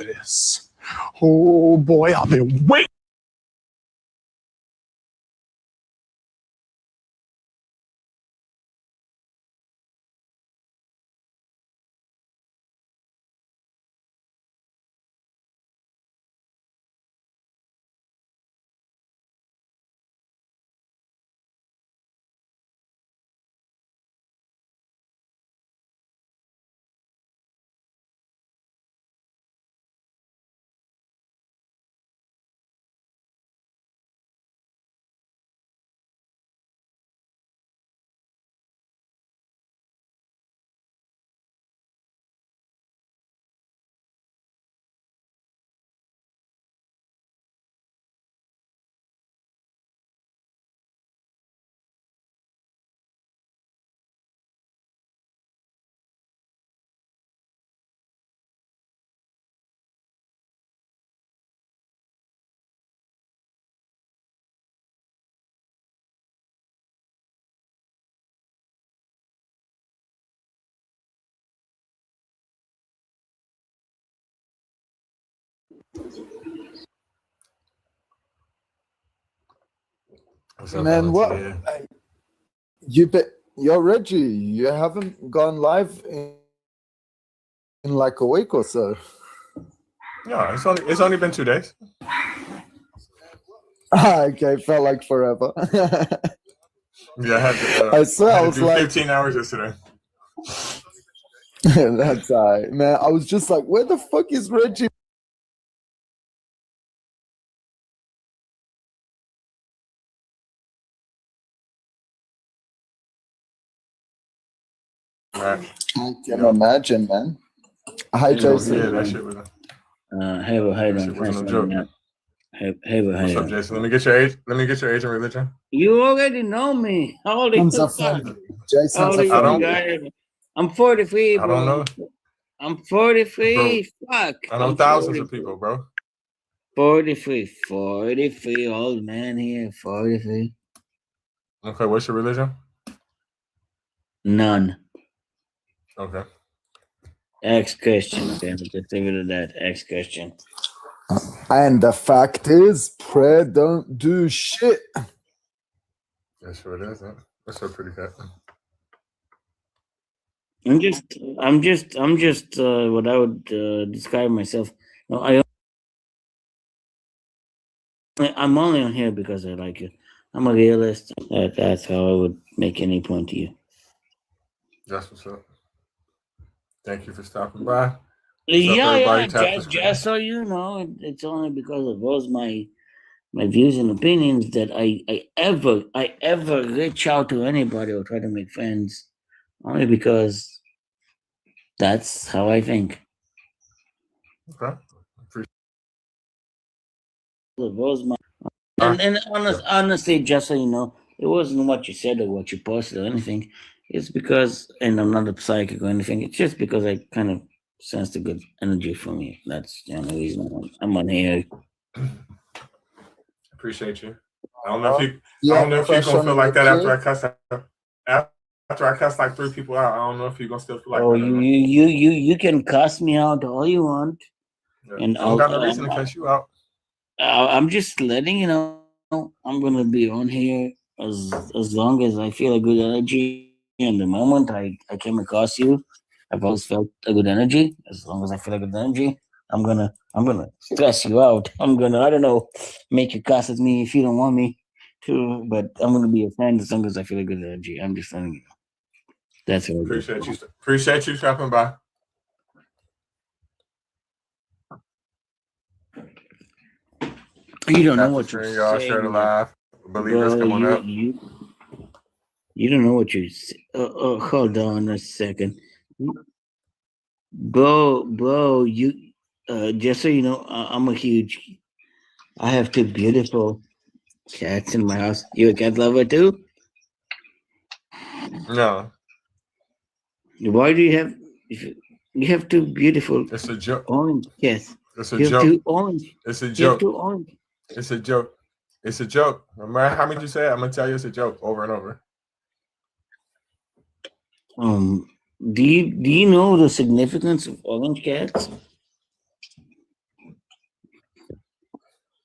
for this. Oh boy, I've been waiting. Man, what? Yo, Reggie, you haven't gone live in like a week or so. Yeah, it's only been 2 days. Okay, felt like forever. Yeah, I swear I was do like 15 hours yesterday. That's all right, man. I was just like, where the fuck is Reggie? Right. I can imagine, man. Hi, Jason. Yeah, that shit was Hey, how you doing? wasn't a joke. Hey, What's up, Jason? Let me get your age. Let me get your age and religion. You already know me. How old are you? Jason's a friend. I'm 43, bro. I don't know. I'm 43. Bro, Fuck. I know thousands of people, bro. 43, old man here, 43. Okay, what's your religion? None. Okay. Ex-Christian, damn it. Just leave it at that. Ex-Christian. And the fact is, prayer don't do shit. That's what it is, huh? That's so pretty cat. I'm just what I would describe myself. No, I'm only on here because I like you. I'm a realist. That's how I would make any point to you. That's what's up. Thank you for stopping by. Just so you know, it's only because of those my views and opinions that I ever reach out to anybody or try to make friends, only because that's how I think. Okay. Honestly, just so you know, it wasn't what you said or what you posted or anything. It's because, and I'm not a psychic or anything. It's just because I kind of sensed a good energy from you. That's the only reason I'm on here. Appreciate you. I don't know if you're gonna feel like that after I cuss out. After I cuss like 3 people out. I don't know if you're gonna still feel like that. You can cuss me out all you want. Yeah. And I don't got no reason to cuss you out. I'm just letting you know I'm gonna be on here as long as I feel a good energy. And the moment I came across you, I've always felt a good energy. As long as I feel a good energy, I'm gonna stress you out. I don't know, make you cuss at me if you don't want me to, but I'm gonna be a friend as long as I feel a good energy. I'm just telling you. That's what Appreciate you stopping by. You don't know what you're y'all saying. Share the live. Believers, come on up. You don't know what you say. Hold on a second. Bro, you just so you know, I have 2 beautiful cats in my house. You a cat lover too? No. Why do you have 2 beautiful It's a joke. orange cats? It's a joke. 2 orange. It's a You joke. have 2 orange. It's a joke. It's a joke. No matter how many you say it, I'm gonna tell you it's a joke over and over. Do you know the significance of orange cats?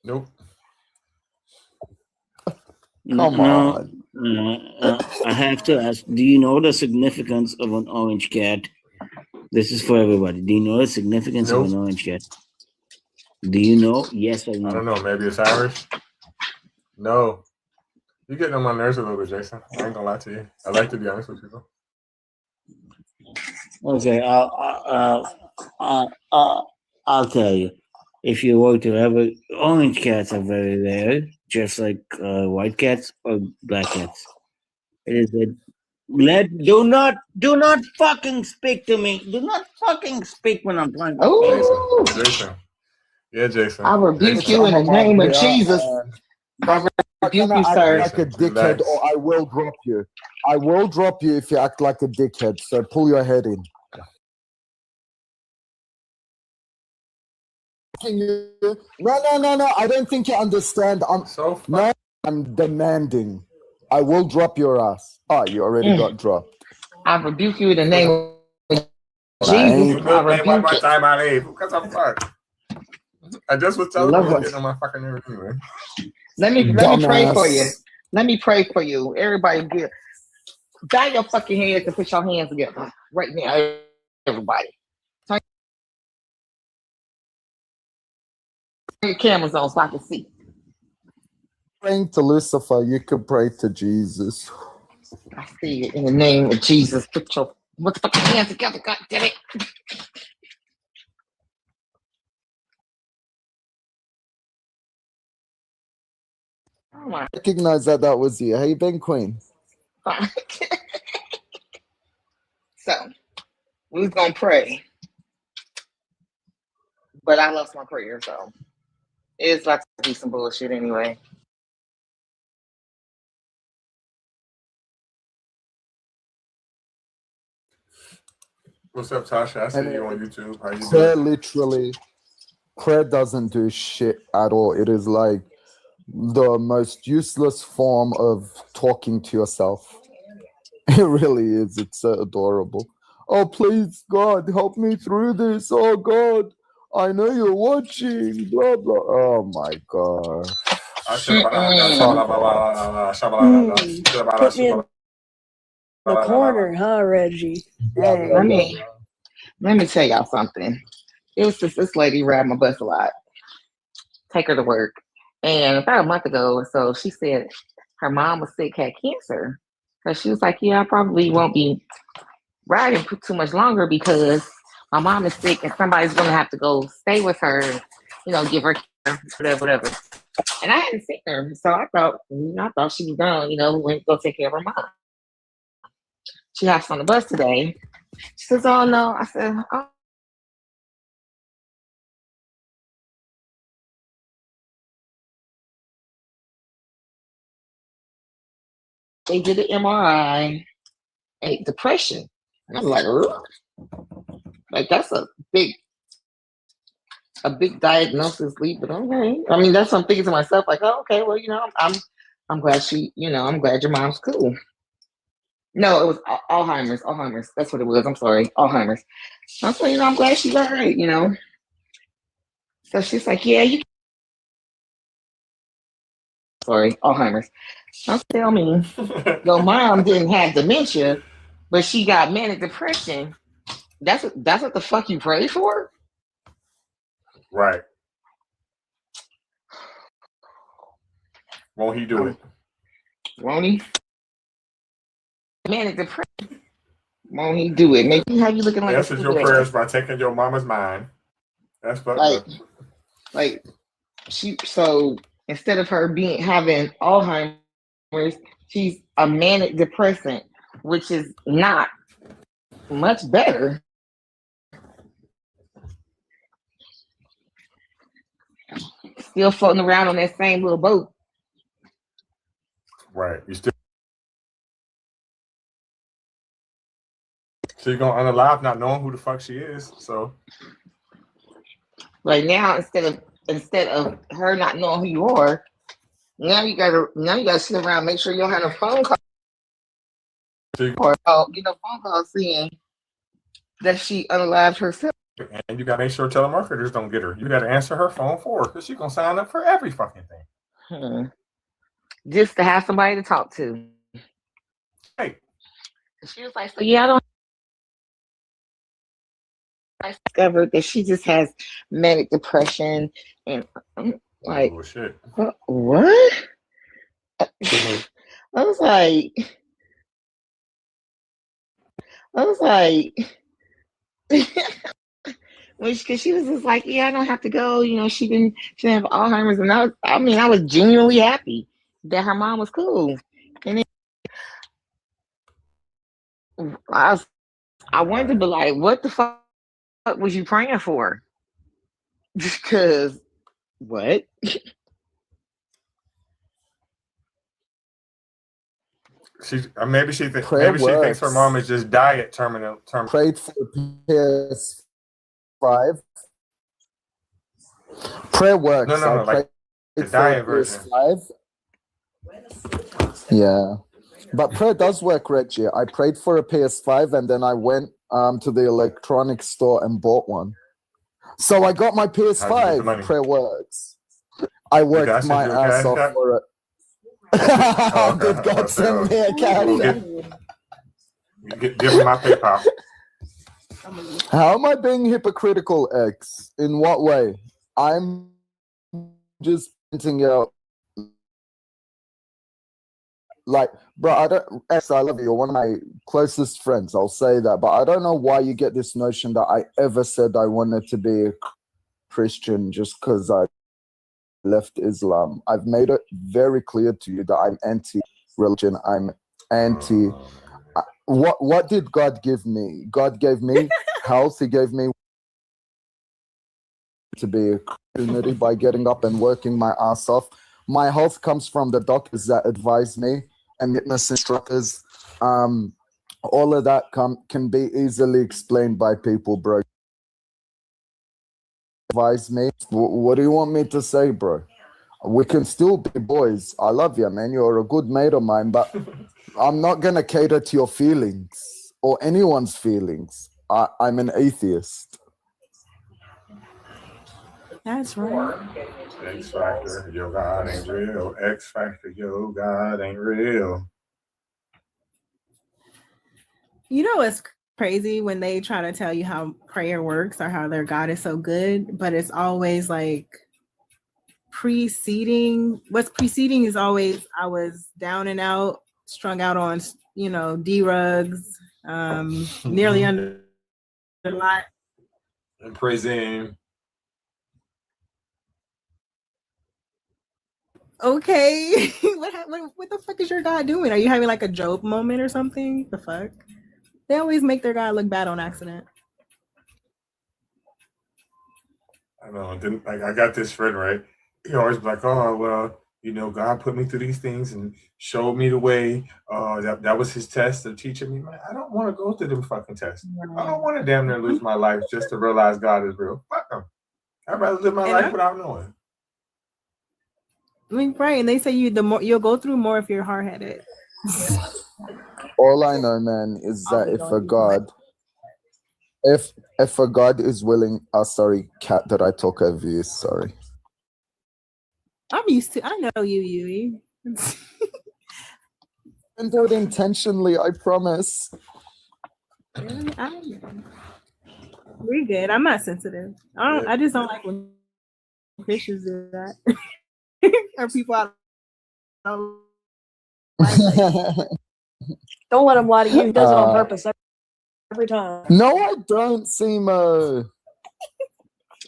Nope. Come on. I have to ask, do you know the significance of an orange cat? This is for everybody. Do you know the significance of an orange cat? Do you know? Yes or no? I don't know. Maybe it's Irish. No. You're getting on my nerves a little bit, Jason. I ain't gonna lie to you. I like to be honest with people. Okay, I'll tell you. If you were to ever, orange cats are very rare, just like white cats or black cats. It is a do not fucking speak to me. Do not fucking speak when I'm trying to speak. Oh, Jason. Yeah, Jason. I rebuke Jason. you in the name of Yeah, Jesus. I rebuke you, sir. Like a dickhead, Relax. or I will drop you. I will drop you if you act like a dickhead. So pull your head in. No. I don't think you understand. I'm demanding. I will drop your ass. Oh, you already got dropped. I rebuke you in the name of Jesus. Ain't- I One rebuke more it. time I leave. Because I'm fucked. I just was telling you getting on my fucking nerves anyway. Let me pray for you. Let me pray for you. Everybody, bow your fucking heads and put your hands together right now. Everybody, turn your cameras on so I can see. Praying to Lucifer, you could pray to Jesus. I see it in the name of Jesus. Put your motherfucking hands together. God damn it. Oh my Recognize that was you. Hey, Ben Queen. God. So, we was going to pray. But I lost my prayer, so it's about to be some bullshit anyway. What's up, Tasha? I see you on YouTube. How you Prayer doing? prayer doesn't do shit at all. It is like the most useless form of talking to yourself. It really is. It's so adorable. Oh, please, God, help me through this. Oh, God, I know you're watching. Blah, blah. Oh, my God. Put me in the corner, huh, Reggie? Hey. Let me tell y'all something. It was just this lady ride my bus a lot. Take her to work. And about a month ago or so, she said her mom was sick, had cancer. So she was like, yeah, I probably won't be riding too much longer because my mom is sick and somebody's going to have to go stay with her, give her care, whatever. And I hadn't seen her. So I thought she was gone, went to go take care of her mom. She hops on the bus today. She says, oh, no. I said, oh. They did an MRI, depression. And I was like, ugh. Like, that's a big diagnosis leap, but okay. I mean, that's what I'm thinking to myself, like, oh, okay, well, I'm glad I'm glad your mom's cool. No, it was Alzheimer's. That's what it was. I'm sorry. Alzheimer's. I said, I'm glad she's all right, So she's like, yeah, sorry, Alzheimer's. Don't tell me your mom didn't have dementia, but she got manic depression. That's what the fuck you prayed for? Right. Won't he do it? Won't he? Manic depression. Won't he do it? Maybe have you looking like answers your prayers by taking your mama's mind. That's fucked up. So instead of her having Alzheimer's, she's a manic depressant, which is not much better. Still floating around on that same little boat. Right. So you're gonna unalive not knowing who the fuck she is. So right now, instead of her not knowing who you are, now you gotta sit around and make sure you don't have a phone call or phone call saying that she unalived herself. And you got to make sure telemarketers don't get her. You got to answer her phone for her because she's going to sign up for every fucking thing. Just to have somebody to talk to. Hey. She was like, so yeah, I discovered that she just has manic depression. And I'm like, oh, shit. What? I was like, because she was just like, yeah, I don't have to go. You know, she didn't have Alzheimer's, and I was genuinely happy that her mom was cool. And then I wanted to be like, what the fuck was you praying for? Because what? Maybe she thinks her mom is just diet terminal. Prayed for PS5. Prayer works. No, like the diet version. PS5. Yeah, but prayer does work, Reggie. I prayed for a PS5 and then I went to the electronics store and bought one. So I got my PS5. Prayer works. I worked my ass off for it. Oh, did God send me a cash? Give me my PayPal. How am I being hypocritical, X? In what way? I'm just pointing out, like, bro, X, I love you. You're one of my closest friends. I'll say that. But I don't know why you get this notion that I ever said I wanted to be a Christian just because I left Islam. I've made it very clear to you that I'm anti-religion. I'm anti. What did God give me? God gave me health. He gave me to be a community by getting up and working my ass off. My health comes from the doctors that advise me and fitness instructors. All of that can be easily explained by people, bro. Advise me. What do you want me to say, bro? We can still be boys. I love you, man. You're a good mate of mine, but I'm not gonna cater to your feelings or anyone's feelings. I'm an atheist. That's right. X Factor, your God ain't real. X Factor, your God ain't real. You know what's crazy when they try to tell you how prayer works or how their God is so good, but it's always like what's preceding is always I was down and out, strung out on D-rugs, nearly under a lot. In prison. Okay. What the fuck is your God doing? Are you having like a Job moment or something? The fuck? They always make their God look bad on accident. I know. Like I got this friend, right? He always be like, "Oh, well, God put me through these things and showed me the way. That was his test of teaching me. Man, I don't want to go through them fucking tests. I don't want to damn near lose my life just to realize God is real. Fuck them. I'd rather live my life without knowing." I mean, right? And they say you'll go through more if you're hard-headed. All I know, man, is that if a God is willing, sorry, cat, that I talk over you. Sorry. I'm used to. I know you, Yui. And do it intentionally, I promise. We're good. I'm not sensitive. I just don't like when Christians do that. Or people out. Don't let him lie to you. He does it on purpose every time. No, I don't, Simo.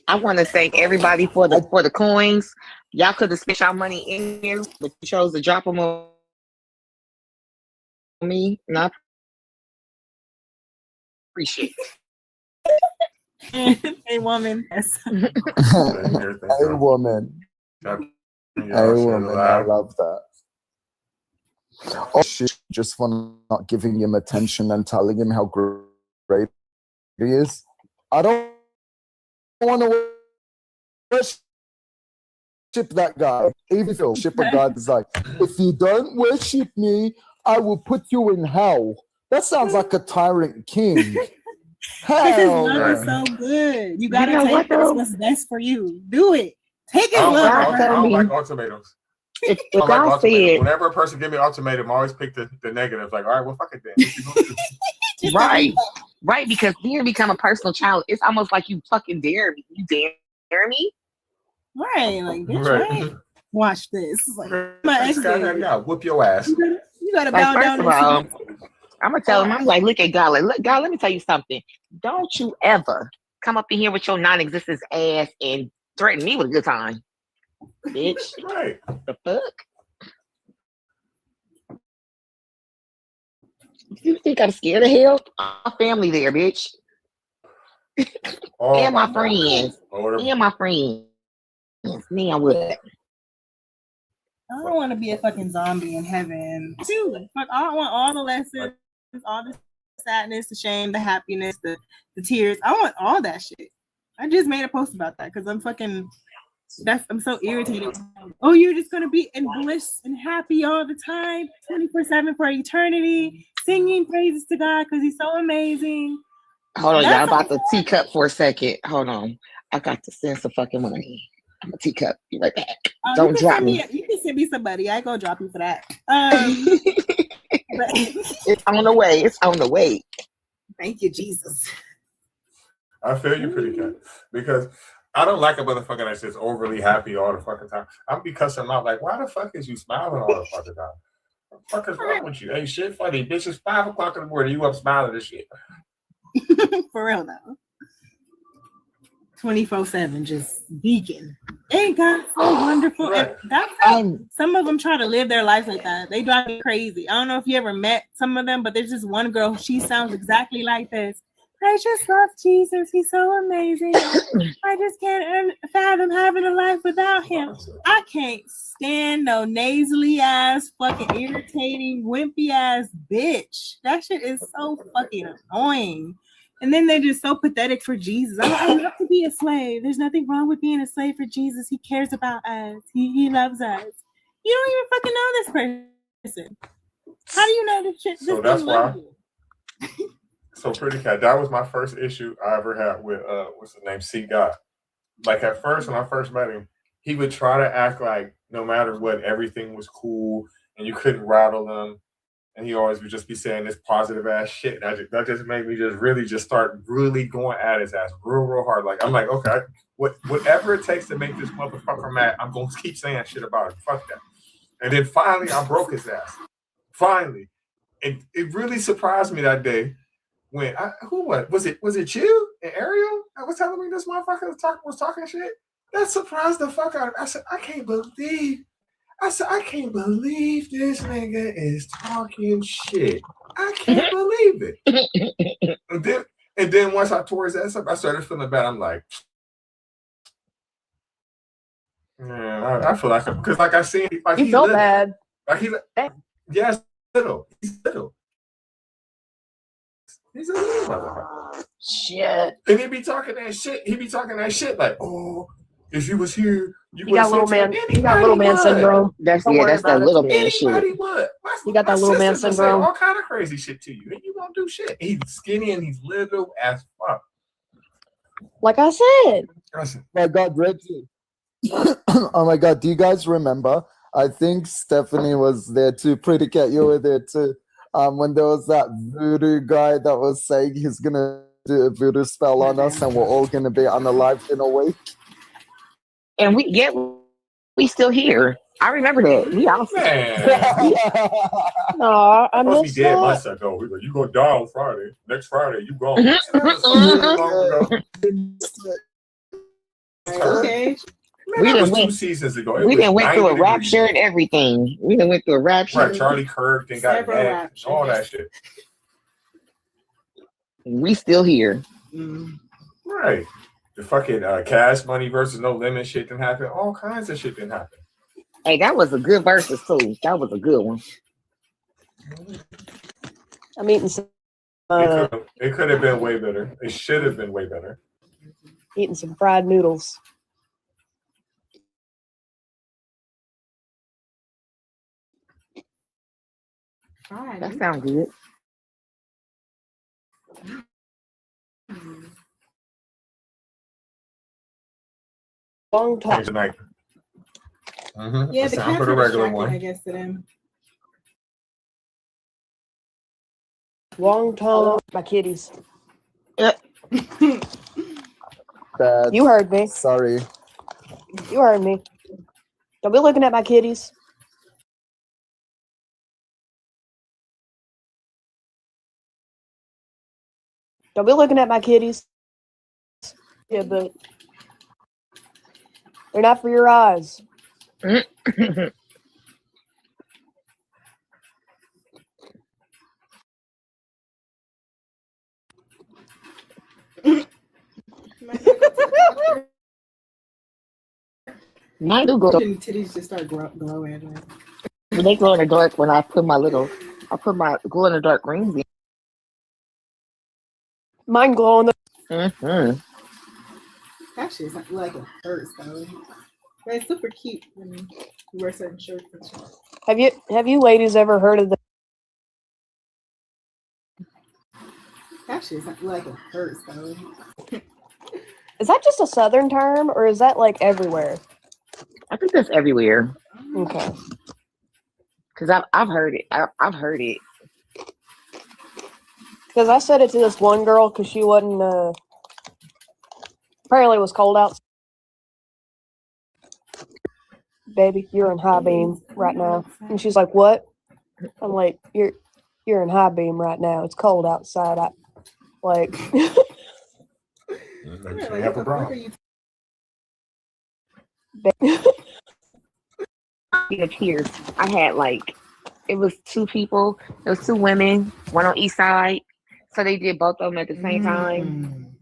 I want to thank everybody for the coins. Y'all could have spent y'all money in here, but you chose to drop them on me, and I appreciate it. A woman. Yes. A woman. A woman. I love that. Oh shit! Just for not giving him attention and telling him how great he is. I don't want to worship that guy. Even if you worship a God is like, if you don't worship me, I will put you in hell. That sounds like a tyrant king. Because his Hell love is no. so good. You gotta know what, take though? what's best for you. Do it. Take his I don't, love. like, God I tell don't me, like ultimatums. if I don't like God ultimatums. said, Whenever a person give me an ultimatum, I always pick the negative. Like, all right, well, fuck it then. What you gonna do? Just right, right, because then you become a personal challenge. It's almost like you fucking dare me. You dare me? right, like bitch, Right. right? Watch this. Like my Next ex guy, did. yeah, whoop your ass. You gotta Like, bow first down of and all, submit. I'm gonna tell him, I'm like, look at God, like, look, God, let me tell you something. Don't you ever come up in here with your non-existent ass and threaten me with a good time, bitch. Right. The fuck? You think I'm scared of hell? My family there, bitch. Oh And my my God. friends. Lord. And my friends. Now what? I don't want to be a fucking zombie in heaven too. Fuck, I want all the lessons, all the sadness, the shame, the happiness, the tears. I want all that shit. I just made a post about that because I'm fucking. I'm so irritated. Oh, you're just gonna be in bliss and happy all the time, 24/7 for eternity, singing praises to God because He's so amazing. Hold on, y'all. That's About the all- teacup for a second. Hold on. I got to send some fucking money. I'm a teacup. Be right back. You Don't can drop send me. you can send me somebody. I go drop you for that. But It's on the way. It's on the way. thank you, Jesus. I feel you pretty good. Because I don't like a motherfucker that's just overly happy all the fucking time. I'm be cussing them out like, why the fuck is you smiling all the fucking time? What the fuck is wrong with you? Hey, shit funny. Bitch, it's 5 o'clock in the morning. You up smiling and shit. For real though. 24/7, just beacon. Ain't God so wonderful? Right. And that's how some of them try to live their lives like that. They drive me crazy. I don't know if you ever met some of them, but there's just one girl. She sounds exactly like this. I just love Jesus. He's so amazing. I just can't fathom having a life without him. I can't stand no nasally ass, fucking irritating, wimpy ass bitch. That shit is so fucking annoying. And then they're just so pathetic for Jesus. I love to be a slave. There's nothing wrong with being a slave for Jesus. He cares about us. He loves us. You don't even fucking know this person. How do you know this shit? So This that's thing why. loves you? So Pretty Cat, that was my first issue I ever had with what's his name, C God. Like at first, when I first met him, he would try to act like no matter what, everything was cool and you couldn't rattle him. And he always would just be saying this positive ass shit. That just made me just really just start really going at his ass real hard. Like I'm like, okay, whatever it takes to make this motherfucker mad, I'm gonna keep saying shit about it. Fuck that. And then finally I broke his ass. Finally. And it really surprised me that day when was it you and Ariel that was telling me this motherfucker was talking shit? That surprised the fuck out of me. I said, I can't believe this nigga is talking shit. I can't believe it. And then once I tore his ass up, I started feeling bad. I'm like, man, I feel like because like I seen like You felt little. bad. Like yes, little. He's little. He's a little motherfucker. Shit. And he be talking that shit. He be talking that shit like, oh, if you was here, you He would got little man. He got little man syndrome. That's Don't worry that's that about it. little man shit. Anybody would. He got that little man sisters will say syndrome. all kind of crazy shit to you, and you won't do shit. He's skinny and he's little as fuck. Like I said. Listen, My God, Reggie. Oh my God, do you guys remember? I think Stephanie was there too. Pretty Cat, you were there too. When there was that voodoo guy that was saying he's gonna do a voodoo spell on us and we're all gonna be unalived in a week. And we still here. I remember that. We awesome. man, Aw, I supposed to be missed dead that. months ago. We go, you go die on Friday. Next Friday, you gone. Mhm. That was so long ago. Okay. Man, We that done was 2 went- seasons ago. We done went through a 90 rapture degrees. and everything. We done went through a rapture. Right, Charlie Kirk and got Several mad, raptures. all that shit. We still here. Right. The fucking Cash Money versus No Limit shit didn't happen. All kinds of shit didn't happen. Hey, that was a good versus too. That was a good one. I'm eating some It could have been way better. It should have been way better. fried noodles. That sounds good. Long talk. Change the night. Yeah, Let's the sound cats for are the regular distracting, one. I guess, to them. Long tongue. My kitties. Dad, You heard me. sorry. You heard me. Don't be looking at my kitties. Don't be looking at my kitties. Yeah, but they're not for your eyes. Mine do go. Didn't titties just start glowing? Like, When they glow in the dark, when I put my glow in the dark rings in. Mine glow in the. Mm-hmm. that shit's like it hurts though. But it's super cute when you wear certain shirts and stuff. Have you ladies ever heard of the? That shit's like it hurts though. Is that just a Southern term, or is that like everywhere? I think that's everywhere. Okay. Cause I've heard it. I've heard it. Because I said it to this one girl because she wasn't. Apparently, it was cold out. Baby, you're in high beam right now, and she's like, "What?" I'm like, "You're in high beam right now. It's cold outside." Like. Maybe she have a problem. The tears. I had it was two people. It was two women, one on each side. So they did both of them at the same time,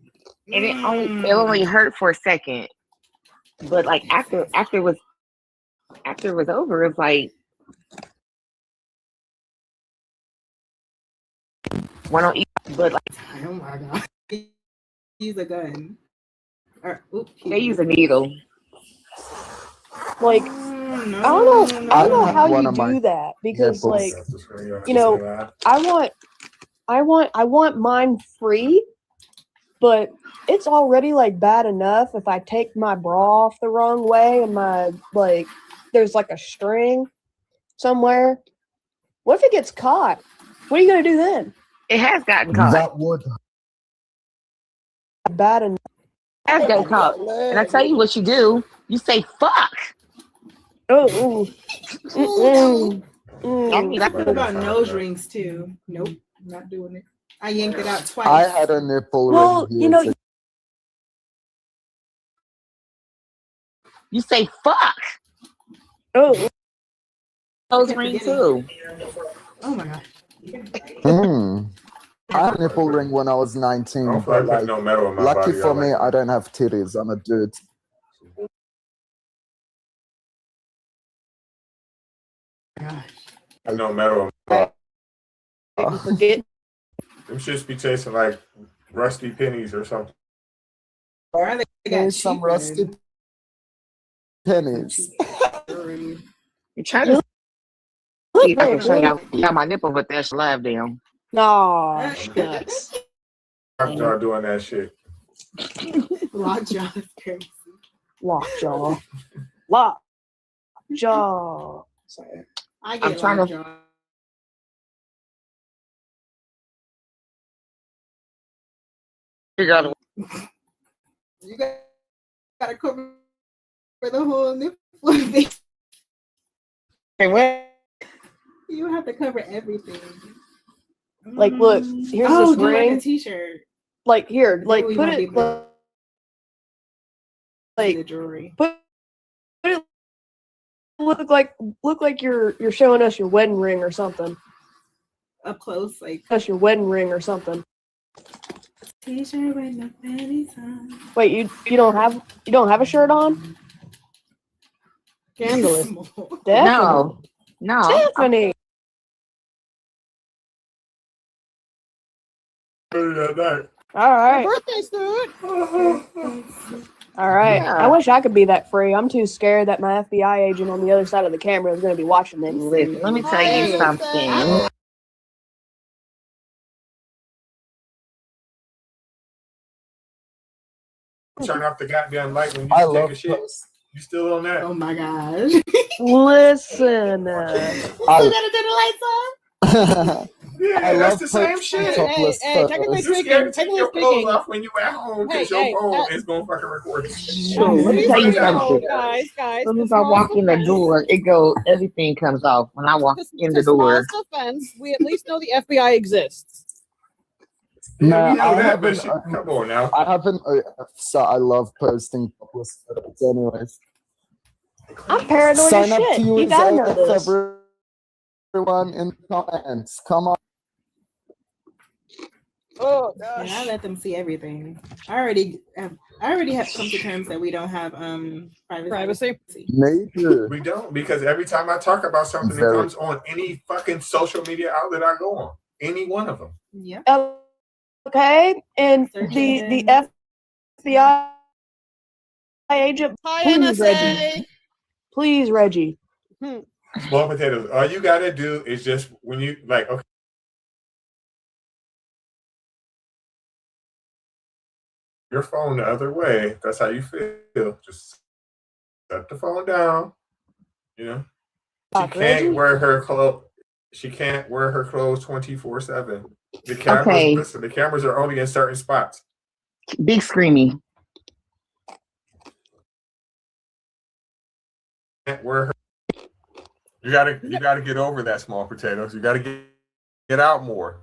and it only hurt for a second. But after it was over, it was like one on each. But Oh my god. Use a gun. Or, they use a needle. Like, no, I don't know how one you of my do that because, nipples. like, you know, I want mine free, but it's already like bad enough if I take my bra off the wrong way and there's like a string somewhere. What if it gets caught? What are you gonna do then? It has gotten caught. That would. Bad enough. It has gotten caught. And I tell you what you do. You say fuck. Oh. I mean, I thought about nose rings too. Nope, I'm not doing it. I yanked it out twice. I had a nipple Well, ring. you know, you say fuck. oh. Nose ring too. Oh my god. I had a nipple ring when I was 19. I don't feel like putting no metal in my Lucky body. for me, like I don't have titties. I'm a dude. Gosh. no metal in my body. Forget. Them shits be tasting like rusty pennies or something. Or they got There's some cheap rusty ones. pennies. You're trying to see if I can show y'all my nipple with that slab down. No, shucks. Y'all doing that shit. Lockjaw is crazy. Lockjaw. Lockjaw. Sorry. I I'm get trying to- lockjaw. Figure out You gotta cover the whole nipple. what? You have to cover everything. Like, look, here's this do ring. like a t-shirt. Like, here, Then like, we put might be it, able to see like, the jewelry. put it look like you're showing us your wedding ring or something. Up close, like Us your wedding ring or something. t-shirt with no panties on. Wait, you don't have a shirt on? Scandalous. No. Stephanie. All right. Birthday's good. All right. Yeah. I wish I could be that free. I'm too scared that my FBI agent on the other side of the camera is going to be watching this. Listen, let me tell you something. turn off the goddamn light when you I take love a shit. post. You still on that? Oh my gosh. Listen. So gotta turn the lights on? Yeah, I that's love the same posting shit. topless technically photos. You scared to take technically your clothes speaking. off when you at home because Hey, your phone hey, is gonna fucking record it. So let me tell you something. guys. As soon as I walk in the door, it goes. Everything comes off when I walk in the door. Defense, we at least know the FBI exists. Yeah, No, we know I that, but haven't. shit, come on now. I haven't. So I love posting topless photos, anyways. I'm paranoid Sign as up shit. to You use gotta know X, this. everyone in the comments. Come on. Oh And I let them see everything. I already have come to terms that we don't have privacy. Major. We don't, because every time I talk about something, it Very. comes on any fucking social media outlet I go on. Any one of them. Yeah. Okay, and Search the engine. FBI agent, Hi, please, Reggie. NSA. Please, Reggie. Small potatoes. All you gotta do is just when you like, okay. Your phone the other way. That's how you feel. Just set the phone down. You know, she can't wear her clothes. She can't wear her clothes 24/7. The cameras, Okay. listen. The cameras are only in certain spots. Big screamy. Can't wear her. You gotta get over that, small potatoes. You gotta get out more.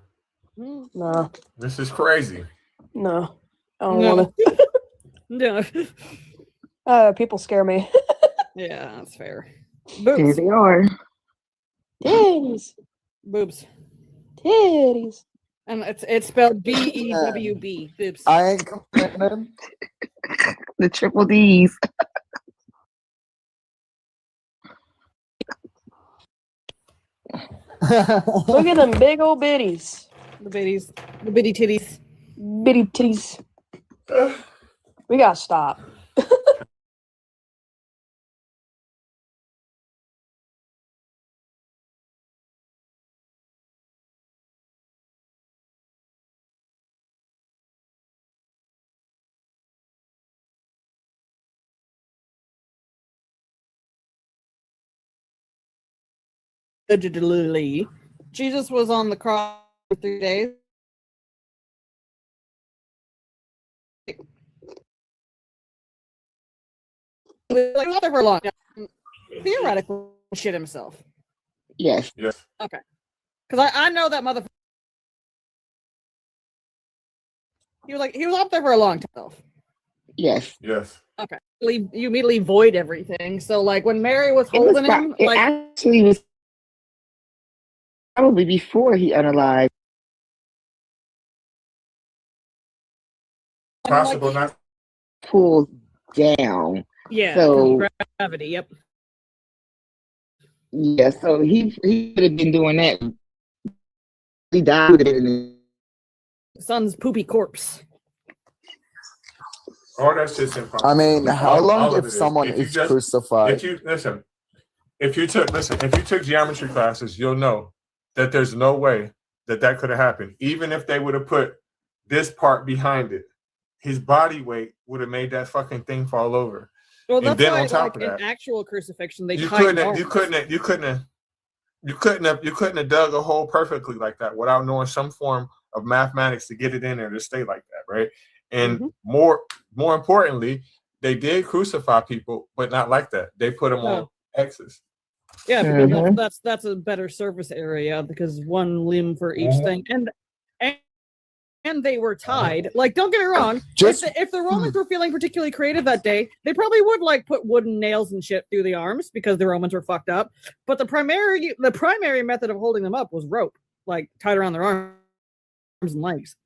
No, This is crazy. no, I don't want to. No. People scare me. Yeah, that's fair. There Boobs. they are. Titties, Boobs. titties. And it's spelled BEWB. Boobs. I ain't complaining. The triple D's. Look at them big old bitties. The bitties. The bitty titties. Bitty titties. We gotta stop. Digitally. Jesus was on the cross for 3 days. He was out there for a long time. Theoretically, shit himself. Yes. Yes. Okay. Because I know that motherfucker. He was up there for a long time. Yes. Yes. Okay. You immediately void everything. So like when Mary was It was holding him, it like actually was probably before he unalived. Possible not. Pulled down. yeah, So gravity. Yep. yeah, so he could have been doing that. He died in the Son's poopy corpse. All that shit's impossible. I mean, how All long of if it is. someone If you is just- crucified? If you took geometry classes, you'll know that there's no way that could have happened. Even if they would have put this part behind it, his body weight would have made that fucking thing fall over. Well, And that's then why, on top like of that, in actual crucifixion, they you tied couldn't have dug a hole perfectly like that without knowing some form of mathematics to get it in there to stay like that, right? And more importantly, they did crucify people, but not like that. They put them on X's. Yeah, because that's a better surface area because one limb for each thing, and they were tied. Like, don't get me wrong. If the Romans were feeling particularly creative that day, they probably would like put wooden nails and shit through the arms because the Romans were fucked up. But the primary method of holding them up was rope, like tied around their arms and legs.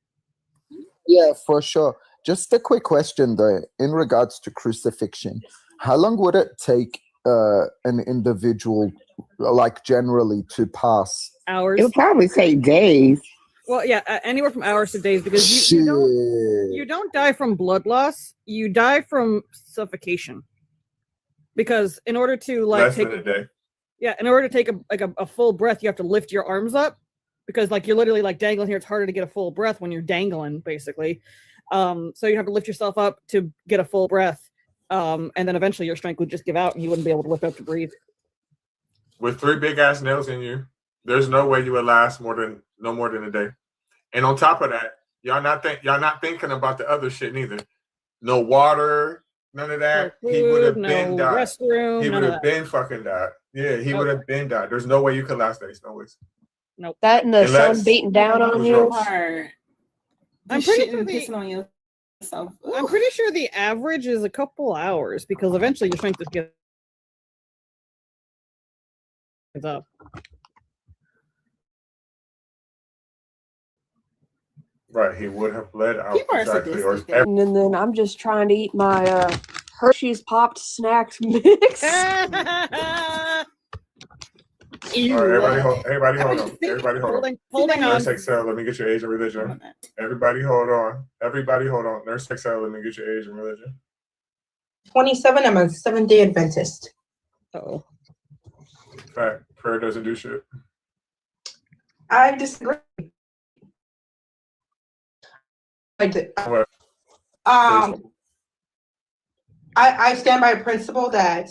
Yeah, for sure. Just a quick question though, in regards to crucifixion, how long would it take an individual, like generally, to pass? Hours. It would probably take days. Well, yeah, anywhere from hours to days because you don't die from blood loss. You die from suffocation. Because in order to like Less than a day. Yeah, in order to take a full breath, you have to lift your arms up because like you're literally like dangling here. It's harder to get a full breath when you're dangling, basically. So you have to lift yourself up to get a full breath. And then eventually your strength would just give out and you wouldn't be able to lift up to breathe. With 3 big ass nails in you, there's no way you would last no more than a day. And on top of that, y'all not thinking about the other shit neither. No water, none of that. No food, He would have been died. restroom, He none would of have that. been fucking died. Yeah, he would have been died. There's no way you could last days. No ways. Nope. That and the Unless- sun beating down on Who's you. yours? Hard. I'm Just pretty shitting sure and the- pissing on yourself. I'm pretty sure the average is a couple hours because eventually your strength just gets up. Right, he would have bled out. People are Exactly. sadistic. And then I'm just trying to eat my Hershey's Popped Snacks mix. All right, everybody hold on. Everybody hold on. Holding on. Nurse Excel, let me get your age and religion. Everybody hold on. Everybody hold on. Nurse Excel, let me get your age and religion. 27. I'm a Seventh-day Adventist. Oh. Fact, prayer doesn't do shit. I disagree. What? I stand by a principle that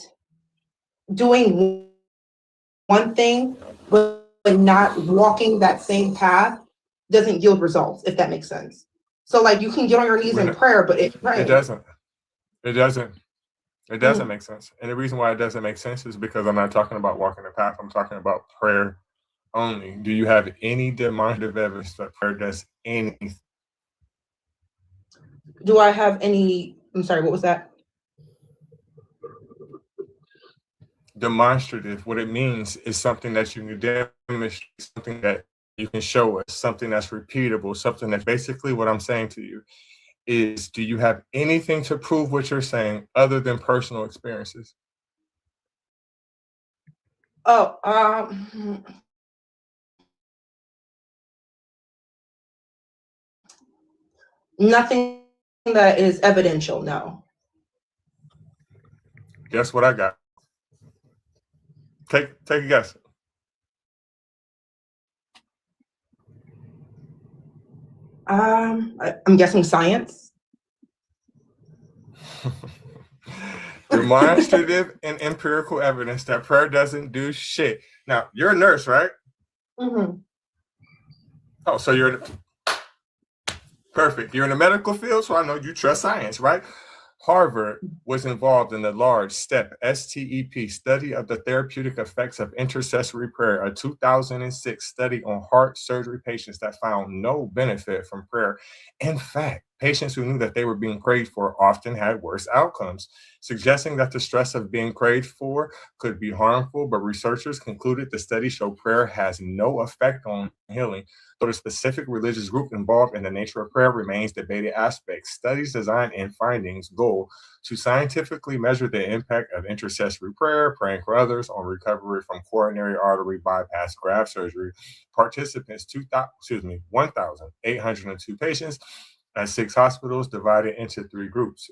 doing one thing but not walking that same path doesn't yield results, if that makes sense. So like you can get on your knees in prayer, but it doesn't. It doesn't make sense. And the reason why it doesn't make sense is because I'm not talking about walking the path. I'm talking about prayer only. Do you have any demonstrative evidence that prayer does anything? Do I have any? I'm sorry, what was that? Demonstrative. What it means is something that you can demonstrate, something that you can show us, something that's repeatable, something that basically what I'm saying to you is, do you have anything to prove what you're saying other than personal experiences? Nothing that is evidential, no. Guess what I got? Take a guess. I'm guessing science. Demonstrative and empirical evidence that prayer doesn't do shit. Now, you're a nurse, right? Mm-hmm. Oh, so you're perfect. You're in the medical field, so I know you trust science, right? Harvard was involved in the large STEP, STEP, study of the therapeutic effects of intercessory prayer, a 2006 study on heart surgery patients that found no benefit from prayer. In fact, patients who knew that they were being prayed for often had worse outcomes, suggesting that the stress of being prayed for could be harmful, but researchers concluded the study showed prayer has no effect on healing. So the specific religious group involved in the nature of prayer remains debated aspects. Studies designed and findings goal to scientifically measure the impact of intercessory prayer, praying for others, on recovery from coronary artery bypass graft surgery. Participants, 1,802 patients at 6 hospitals divided into 3 groups.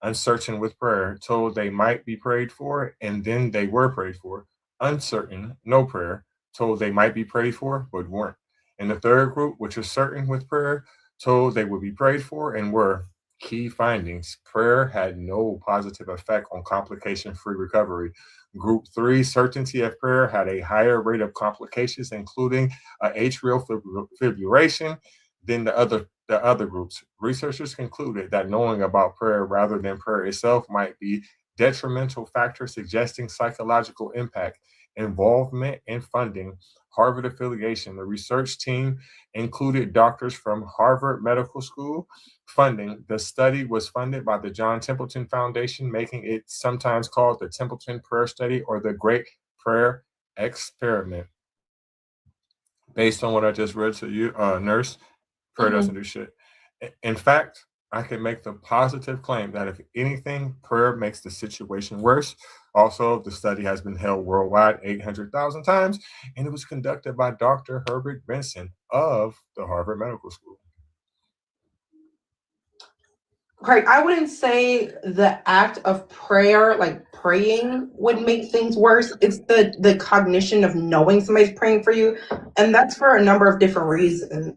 Uncertain with prayer, told they might be prayed for, and then they were prayed for. Uncertain, no prayer, told they might be prayed for, but weren't. In the third group, which was certain with prayer, told they would be prayed for and were. Key findings: prayer had no positive effect on complication-free recovery. Group 3, certainty of prayer, had a higher rate of complications, including atrial fibrillation, than the other groups. Researchers concluded that knowing about prayer rather than prayer itself might be detrimental factor, suggesting psychological impact. Involvement and funding. Harvard affiliation. The research team included doctors from Harvard Medical School. Funding. The study was funded by the John Templeton Foundation, making it sometimes called the Templeton Prayer Study or the Great Prayer Experiment. Based on what I just read to you, nurse, prayer doesn't do shit. In fact, I can make the positive claim that if anything, prayer makes the situation worse. Also, the study has been held worldwide 800,000 times, and it was conducted by Dr. Herbert Benson of the Harvard Medical School. Right. I wouldn't say the act of prayer, like praying, would make things worse. It's the cognition of knowing somebody's praying for you. And that's for a number of different reasons.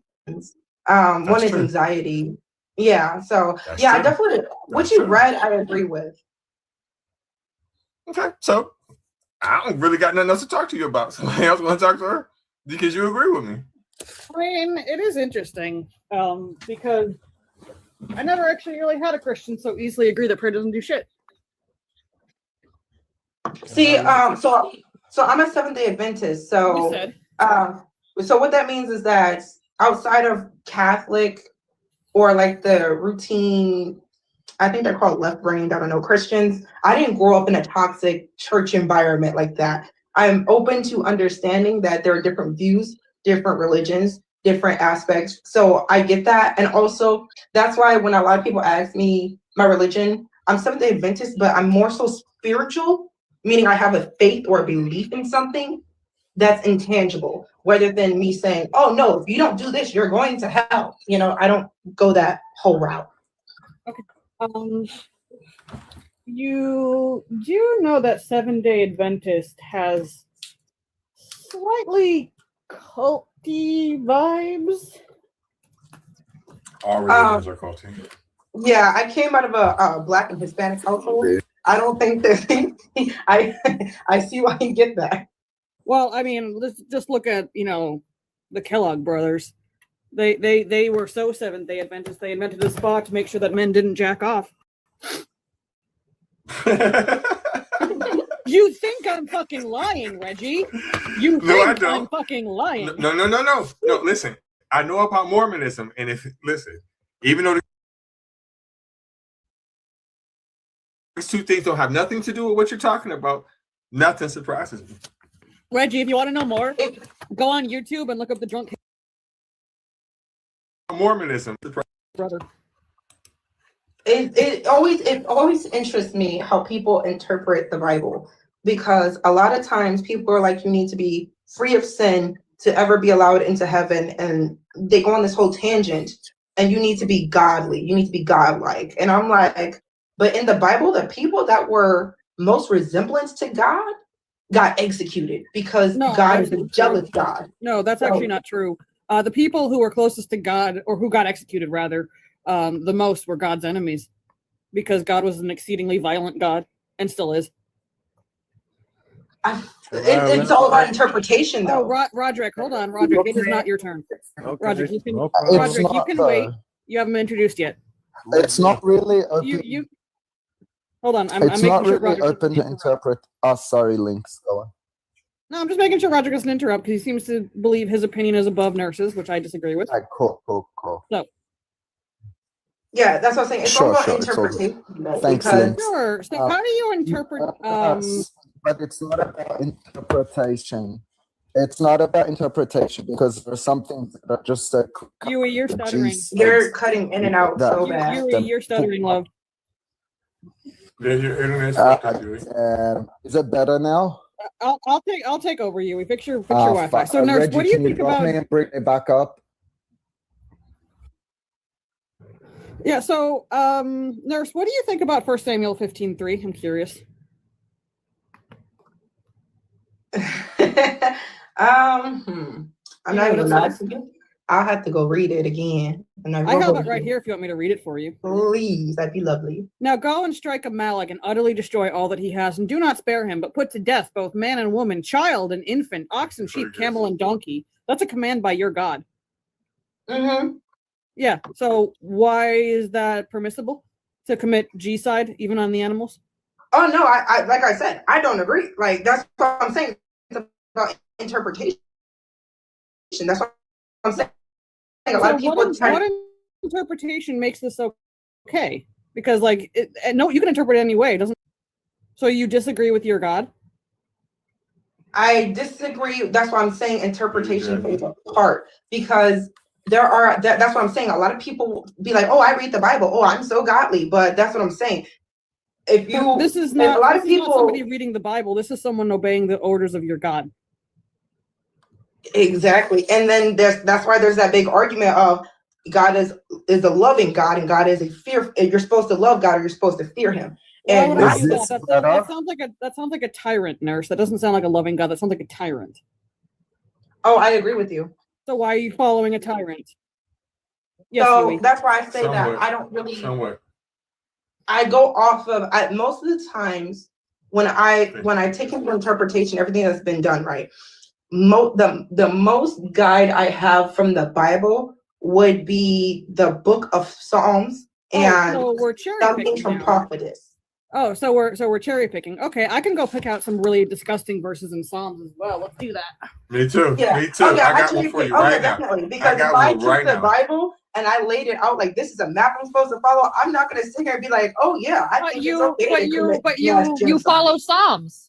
One is anxiety. Yeah. So That's yeah, I true. definitely what That's you true. read, I agree with. Okay, so I don't really got nothing else to talk to you about. Somebody else want to talk to her because you agree with me. I mean, it is interesting because I never actually really had a Christian so easily agree that prayer doesn't do shit. See, so I'm a Seventh-day Adventist. You So said. So what that means is that outside of Catholic or like the routine, I think they're called left-brained, I don't know, Christians, I didn't grow up in a toxic church environment like that. I'm open to understanding that there are different views, different religions, different aspects. So I get that. And also that's why when a lot of people ask me my religion, I'm Seventh-day Adventist, but I'm more so spiritual, meaning I have a faith or a belief in something that's intangible, rather than me saying, oh no, if you don't do this, you're going to hell. You know, I don't go that whole route. Okay. You do know that 7-Day Adventist has slightly culty vibes? All religions are culty. Yeah, I came out of a Black and Hispanic household. I don't think that I see why you get that. Well, I mean, let's just look at, the Kellogg brothers. They were so Seventh-Day Adventist, they invented a spa to make sure that men didn't jack off. You think I'm fucking lying, Reggie? You No, I think don't. I'm fucking lying? No. Listen, I know about Mormonism, and even though these two things don't have nothing to do with what you're talking about, nothing surprises me. Reggie, if you want to know more, go on YouTube and look up the drunk Mormonism, brother. It always interests me how people interpret the Bible, because a lot of times people are like, you need to be free of sin to ever be allowed into heaven, and they go on this whole tangent, and you need to be godly, you need to be godlike. And I'm like, but in the Bible, the people that were most resemblance to God got executed because God is a jealous God. No, that's actually not true. The people who were closest to God, or who got executed rather, the most were God's enemies, because God was an exceedingly violent God and still is. It's all about interpretation, though. Oh, Roderick, hold on, Roderick. It is not your turn. Okay. Roderick, you can. No Roderick, you can wait. You haven't been introduced yet. It's not really open. You. Hold on. I'm It's making not sure really Roderick open to interpret. Oh, sorry, Links. Go on. No, I'm just making sure Roderick doesn't interrupt, because he seems to believe his opinion is above nurses, which I disagree with. Cool. So. Yeah, that's what I'm saying. It's all about interpretation. Thanks, Links. Sure. So how do you interpret? But it's not about interpretation. It's not about interpretation, because there's some things that are just Yui, you're stuttering. You're cutting in and out so bad. Yui, you're stuttering, love. Yeah, your internet's is it better now? I'll take over, Yui. Fix your Wi-Fi. So, nurse, Reggie, what do you can think drop about? me and bring me back up? Yeah. So, nurse, what do you think about 1 Samuel 15:3? I'm curious. I'm not even gonna. I'll have to go read it again. And I have it right here if you want me to read it for you. Please, that'd be lovely. Now go and strike Amalek and utterly destroy all that he has, and do not spare him, but put to death both man and woman, child and infant, ox and sheep, camel and donkey. That's a command by your God. Mm-hmm. Yeah. So why is that permissible to commit G-side even on the animals? Oh no, I like I said, I don't agree. Like that's what I'm saying. It's about interpretation. That's what I'm saying. A lot of people what interpretation makes this okay? Because no, you can interpret it any way. It doesn't. So you disagree with your God? I disagree. That's why I'm saying interpretation plays a part, because there are that's what I'm saying. A lot of people be like, "Oh, I read the Bible. Oh, I'm so godly," but that's what I'm saying. If you, this is not a lot of people, not somebody reading the Bible. This is someone obeying the orders of your God. Exactly, and then that's why there's that big argument of God is a loving God, and God is a fear. You're supposed to love God, or you're supposed to fear Him. And that sounds like a tyrant, nurse. That doesn't sound like a loving God. That sounds like a tyrant. Oh, I agree with you. So why are you following a tyrant? Yes, So Louis. that's why I say Somewhat. that I don't really. Somewhat. I go off of most of the times when I take into interpretation everything that's been done, right? The most guide I have from the Bible would be the book of Psalms and so we're cherry something picking from now. prophetess. Oh, so we're cherry picking. Okay, I can go pick out some really disgusting verses in Psalms as well. Let's do that. Me too. Yeah. Me too. Oh, yeah, I got one for you right now. definitely. Because got if I one took right the now. Bible and I laid it out like this is a map I'm supposed to follow, I'm not going to sit here and be like, oh yeah, I think it's okay to commit mass you genocide. follow Psalms.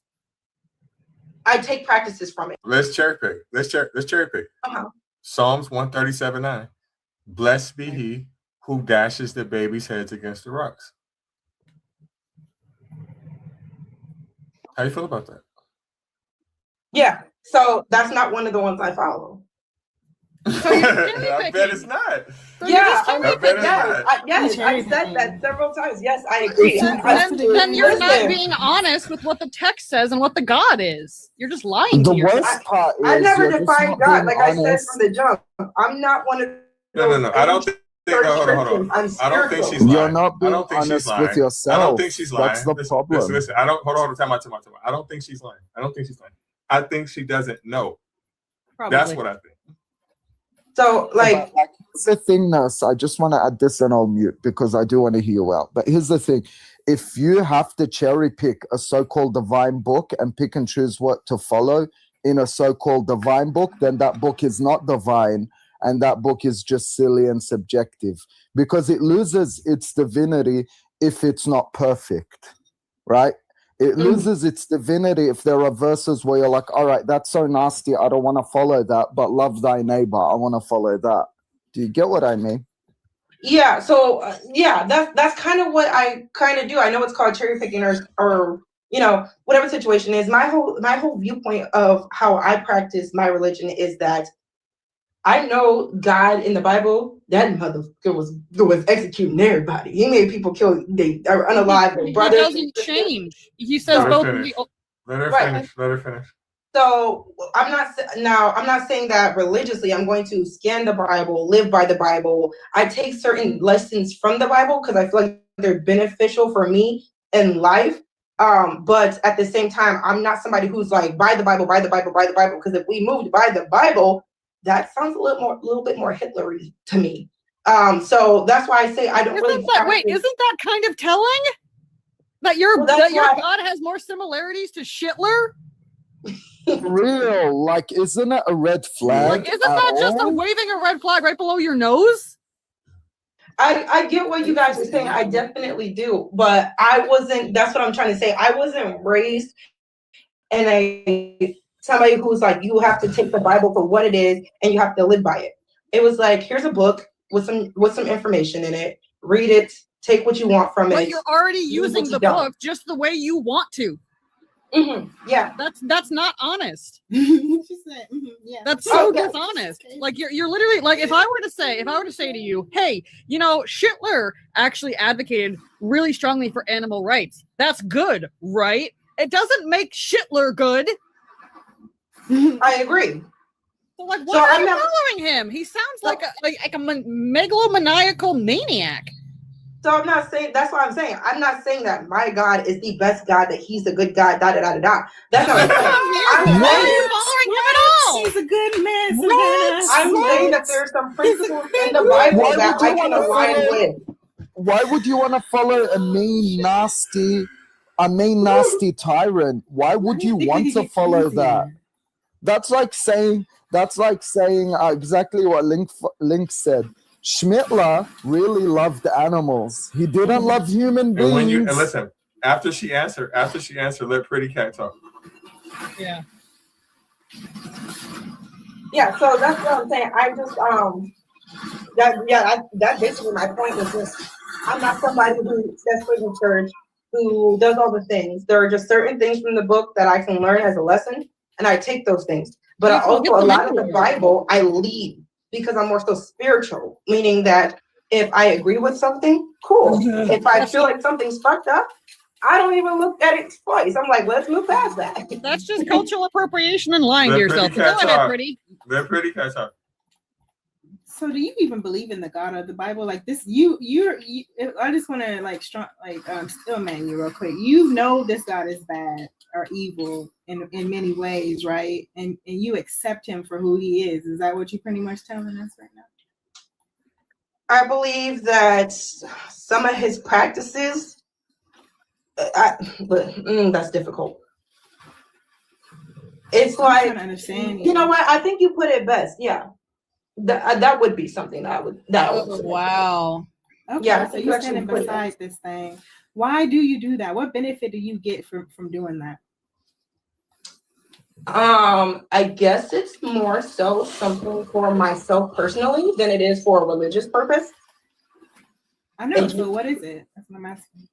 I take practices from it. Let's cherry pick. Let's cherry pick. Uh-huh. Psalms 137:9. Blessed be he who dashes the baby's heads against the rocks. How you feel about that? Yeah. So that's not one of the ones I follow. So you're I bet it's not. So Yeah, I bet it's not. yes, I said that several times. Yes, I agree. Then you're not Listen, being honest with what the text says and what the God is. You're just lying The to yourself. worst part is I never you're just defined not God. being Like I said honest. from the jump, I'm not one of those. No. I don't think. Hold on. I'm I don't think spiritual. she's lying. You're not I being don't think she's honest lying. with yourself. I don't think she's lying. That's the Listen, problem. Listen. I don't. Hold on. Time out. I don't think she's lying. I don't think she's lying. I think she doesn't know. Probably. That's what I think. So like here's the thing, nurse. I just want to add this and I'll mute because I do want to hear you out. But here's the thing. If you have to cherry pick a so-called divine book and pick and choose what to follow in a so-called divine book, then that book is not divine and that book is just silly and subjective because it loses its divinity if it's not perfect, right? It loses its divinity if there are verses where you're like, all right, that's so nasty, I don't want to follow that, but love thy neighbor, I want to follow that. Do you get what I mean? yeah, so that's kind of what I kind of do. I know it's called cherry picking or you know, whatever situation is. My whole viewpoint of how I practice my religion is that I know God in the Bible, that motherfucker was executing everybody. He made people kill they are unalive their brothers. It doesn't change. He says both of the. Let her Right. finish. Let her finish. So I'm not saying that religiously I'm going to scan the Bible, live by the Bible. I take certain lessons from the Bible because I feel like they're beneficial for me in life. But at the same time, I'm not somebody who's like by the Bible, because if we moved by the Bible, that sounds a little bit more Hitlery to me. So that's why I say I don't really. Isn't that kind of telling? That your God has more similarities to Hitler? Real, like, isn't it a red flag? Like, isn't that just a waving a red flag right below your nose? I get what you guys are saying. I definitely do, but I wasn't. That's what I'm trying to say. I wasn't raised in somebody who's like, you have to take the Bible for what it is and you have to live by it. It was like, here's a book with some information in it. Read it. Take what you want from it. But you're already using the book just the way you want to. Yeah, that's not honest. She said, yeah. That's so dishonest. Like you're literally like if I were to say to you, hey, you know, Hitler actually advocated really strongly for animal rights. That's good, right? It doesn't make Hitler good. I agree. So like, why are you following him? He sounds like a megalomaniacal maniac. So I'm not saying, that's what I'm saying. I'm not saying that my God is the best God, that he's a good God, da da da da da. That's not what I'm saying. Why are you following him at all? She's a good man. I'm saying that there's some principles in the Bible that I can align with. Why would you want to follow a mean, nasty tyrant? Why would you want to follow that? That's like saying exactly what Link said. Schmittler really loved animals. He didn't love human beings. And listen, after she answered, let Pretty Cat talk. Yeah. Yeah, so that's what I'm saying. I just that's basically my point was just I'm not somebody who steps foot in church, who does all the things. There are just certain things from the book that I can learn as a lesson, and I take those things. But I also, a lot of the Bible, I leave because I'm more so spiritual, meaning that if I agree with something, cool. If I feel like something's fucked up, I don't even look at it twice. I'm like, let's move past that. That's just cultural appropriation and lying to yourself. Go ahead, Pretty. Let Pretty Cat talk. So do you even believe in the God of the Bible? Like this, I just want to like still man you real quick. You know this God is bad or evil in many ways, right? And you accept him for who he is. Is that what you're pretty much telling us right now? I believe that some of his practices, that's difficult. It's I'm like, trying to understand you know what? I think you put it best. Yeah, that would be something that I would. Wow. Okay, Yeah, so you're standing beside this thing. Why do you do that? What benefit do you get from doing that? I guess it's more so something for myself personally than it is for a religious purpose. I know. So what is it? That's what I'm asking.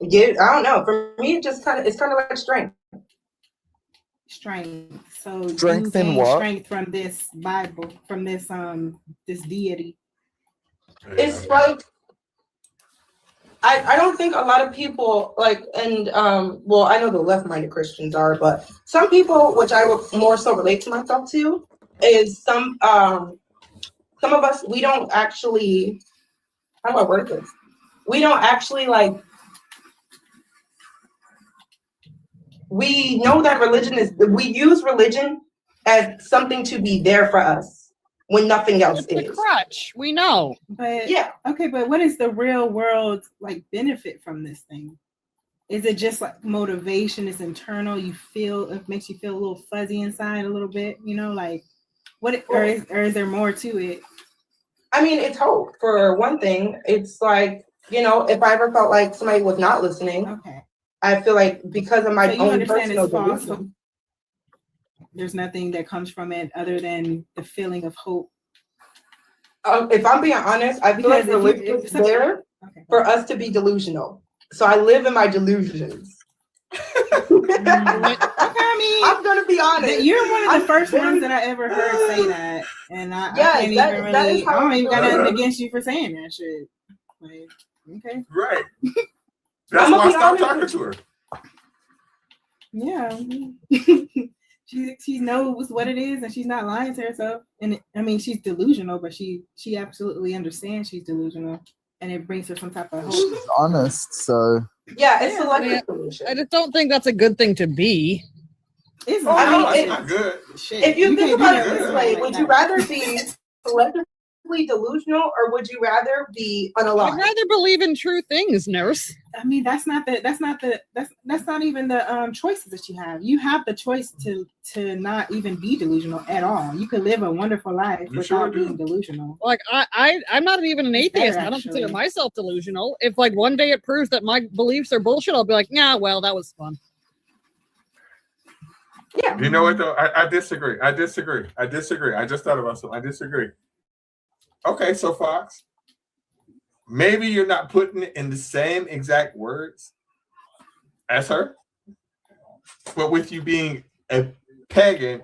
Yeah, I don't know. For me, it's kind of like strength. Strength. So Strength you in gain what? strength from this Bible, from this this deity. It's like I don't think a lot of people like, and well, I know the left-minded Christians are, but some people, which I would more so relate to myself to, is some of us, we don't actually, how do I word this? We don't actually like, we know that we use religion as something to be there for us when nothing else It's is. a crutch. We know. But yeah. Okay, but what is the real world like benefit from this thing? Is it just like motivation? It's internal. You feel it makes you feel a little fuzzy inside a little bit. You know, like what? Or is there more to it? I mean, it's hope for one thing. It's like, you know, if I ever felt like somebody was not listening, okay, I feel like because of my so you own understand personal it's false. delusion. There's nothing that comes from it other than the feeling of hope. If I'm being honest, I feel like religion is there for us to be delusional. So I live in my delusions. Okay, I mean, I'm gonna be honest. You're one of the first ones that I ever heard say that, and I can't even really. I don't even got nothing against you for saying that shit. Like, okay, right. That's why I stopped talking to her. Yeah, she knows what it is, and she's not lying to herself. And I mean, she's delusional, but she absolutely understands she's delusional, and it brings her some type of hope. She's honest, so yeah, it's selective delusion. I just don't think that's a good thing to be. It's not good. If you think about it this way, would you rather be selectively delusional or would you rather be unalive? I'd rather believe in true things, nurse. I mean, that's not even the choices that you have. You have the choice to not even be delusional at all. You could live a wonderful life without being delusional. Like I'm not even an atheist. I don't consider myself delusional. If like one day it proves that my beliefs are bullshit, I'll be like, yeah, well, that was fun. Yeah. You know what though? I disagree. I just thought about something. I disagree. Okay, so Fox, maybe you're not putting it in the same exact words as her, but with you being a pagan,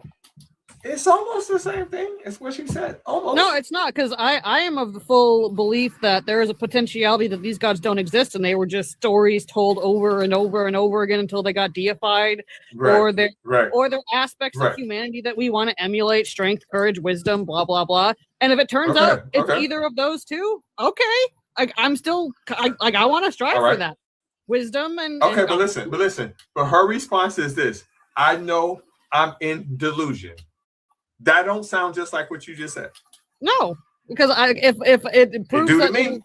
it's almost the same thing as what she said. Almost. No, it's not, because I am of the full belief that there is a potentiality that these gods don't exist and they were just stories told over and over and over again until they got deified, or they're aspects of humanity that we want to emulate: strength, courage, wisdom, blah blah blah. And if it turns out it's either of those two, okay, I'm still I want to strive for that wisdom and okay. But listen. But her response is this: I know I'm in delusion. That don't sound just like what you just said. No, because if it proves that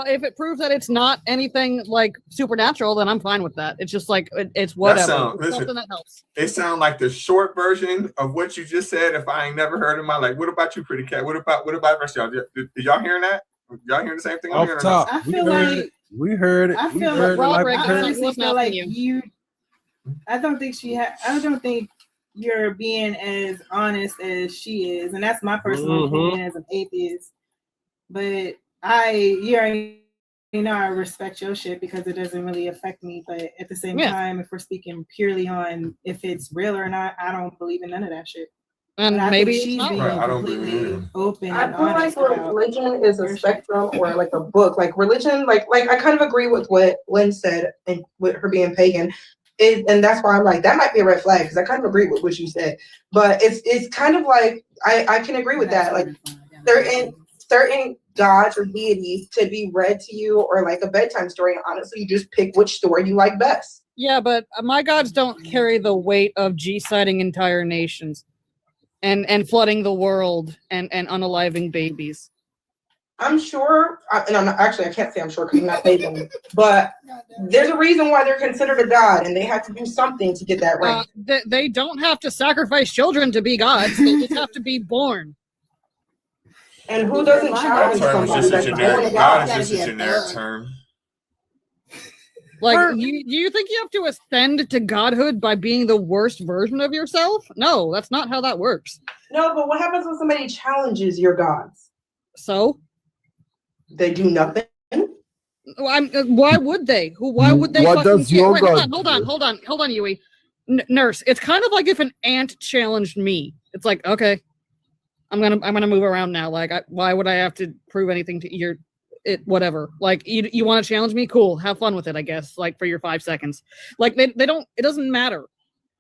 if it proves that it's not anything like supernatural, then I'm fine with that. It's just like it's whatever. It's something that helps. It sounds like the short version of what you just said. If I ain't never heard in my life, what about you, pretty cat? What about the rest of y'all? Did y'all hearing that? Y'all hearing the same thing? Off top, I feel like we heard it. I feel like you. I don't think you're being as honest as she is, and that's my personal opinion as an atheist. But I respect your shit because it doesn't really affect me. But at the same time, if we're speaking purely on if it's real or not, I don't believe in none of that shit. And maybe she's being completely open. I feel like religion is a spectrum or like a book. Like religion, like I kind of agree with what Lynn said and with her being pagan. And that's why I'm like, that might be a red flag, because I kind of agree with what you said. But it's kind of like I can agree with that. Like certain gods or deities to be read to you, or like a bedtime story, and honestly you just pick which story you like best. Yeah, but my gods don't carry the weight of G-siding entire nations and flooding the world and unaliving babies. I'm sure, and I'm not, actually I can't say I'm sure because I'm not saving, but there's a reason why they're considered a god, and they have to do something to get that rank. They don't have to sacrifice children to be gods. They just have to be born. And who doesn't challenge somebody that's born a god? God is just a generic term. Like, do you think you have to ascend to godhood by being the worst version of yourself? No, that's not how that works. No, but what happens when somebody challenges your gods? So? They do nothing? Why would they? Why would they? What does your god Hold on, Yui. Nurse, it's kind of like if an ant challenged me. It's like, okay, I'm gonna move around now. Like, why would I have to prove anything to your whatever? Like, you want to challenge me? Cool, have fun with it, I guess. Like, for your 5 seconds. Like, they don't. It doesn't matter,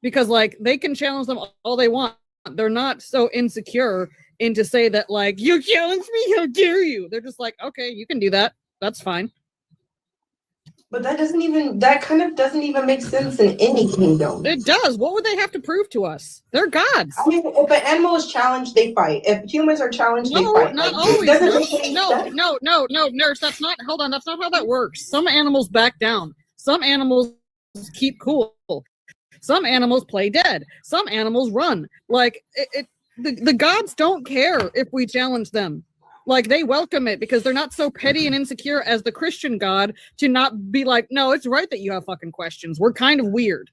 because like they can challenge them all they want. They're not so insecure into say that like, you challenge me, how dare you? They're just like, okay, you can do that. That's fine. But that kind of doesn't even make sense in any kingdom. It does. What would they have to prove to us? They're gods. I mean, if an animal is challenged, they fight. If humans are challenged, they fight. Not like, always. No, Nurse. That's not. Hold on. That's not how that works. Some animals back down. Some animals keep cool. Some animals play dead. Some animals run. Like the gods don't care if we challenge them. Like, they welcome it because they're not so petty and insecure as the Christian God to not be like, no, it's right that you have fucking questions. We're kind of weird.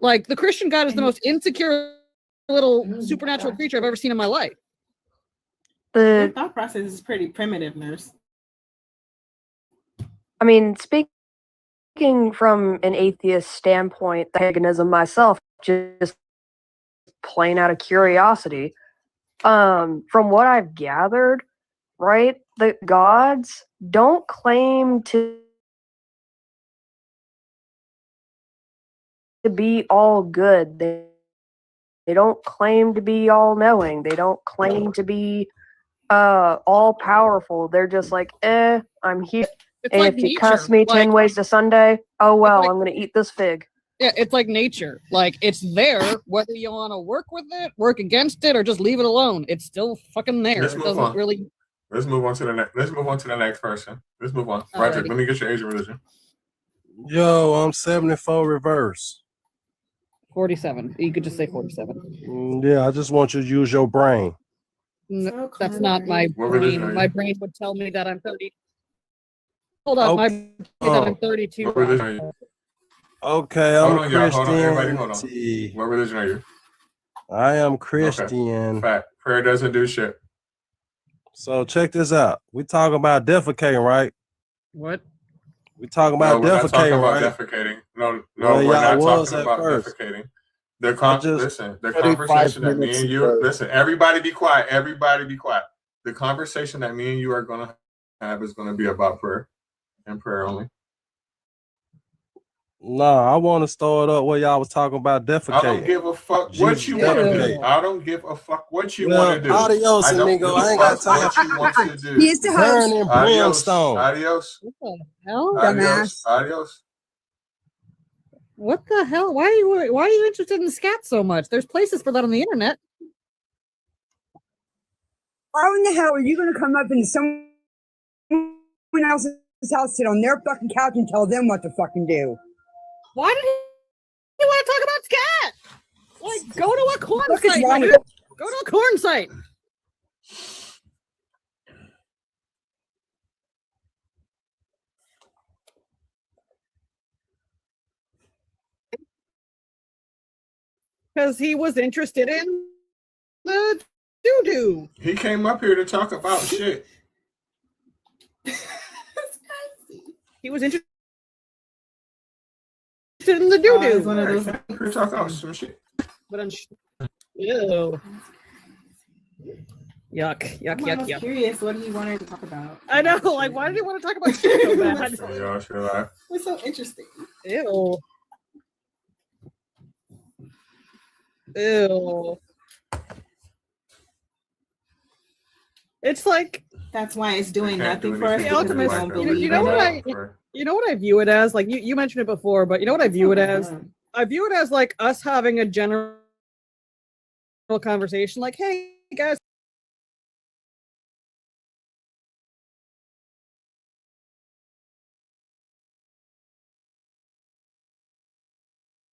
Like, the Christian God is the most insecure little supernatural creature I've ever seen in my life. The thought process is pretty primitive, Nurse. I mean, speaking from an atheist standpoint, the paganism myself, just plain out of curiosity. From what I've gathered, right, the gods don't claim to be all good. They don't claim to be all knowing. They don't claim to be all powerful. They're just like, I'm here. It's and like if you nature. cuss me 10 ways to Sunday, oh well, I'm gonna eat this fig. Yeah, it's like nature. Like, it's there, whether you want to work with it, work against it, or just leave it alone. It's still fucking there. Let's It move doesn't on. really. Let's move on to the next. Let's move on to the next person. Let's move on. Roger, let me get your age and religion. Yo, I'm 74 reverse. 47. You could just say 47. Yeah, I just want you to use your brain. That's not my brain. My brain would tell me that I'm 30. Hold on, my brain that I'm 32. Okay, I'm Christian. Hold on, everybody, hold on. What religion are you? I am Christian. Okay. Fact. Prayer doesn't do shit. So check this out. We talking about defecating, right? What? We talking about defecating, right? Defecating. No, well, we're not was talking about first. defecating. The conversation that me and you listen. Everybody be quiet. Everybody be quiet. The conversation that me and you are gonna have is gonna be about prayer and prayer only. No, I want to start up where y'all was talking about defecating. I don't give a fuck what you want to do. I don't give a fuck what you want to do. Adios, amigo. I ain't got time. What you want to do. He's the host. Burning brimstone. Adios. What the hell? Adios. Adios. What the hell? Why are you interested in scat so much? There's places for that on the internet. How in the hell are you going to come up in someone else's house, sit on their fucking couch, and tell them what to fucking do? Why did he want to talk about scat? Like, go to a corn What is site. wrong Like, with go to a corn site. Because he was interested in the doo-doo. He came up here to talk about shit. He was interested in the doo-doo. One of those. Here talk about some shit. But ew. Yuck, yuck, I'm yuck, almost yuck. curious what he wanted to talk about. I know, like, why did he want to talk about shit so bad? So y'all should laugh. It's so interesting. Ew. Ew. It's like That's why it's doing Can't do nothing for us. anything the because ultimate. we don't like that. You believe know in what it. you know what I view it as? Like you mentioned it before, but you know what I view it as? I view it as like us having a general conversation, like, hey guys.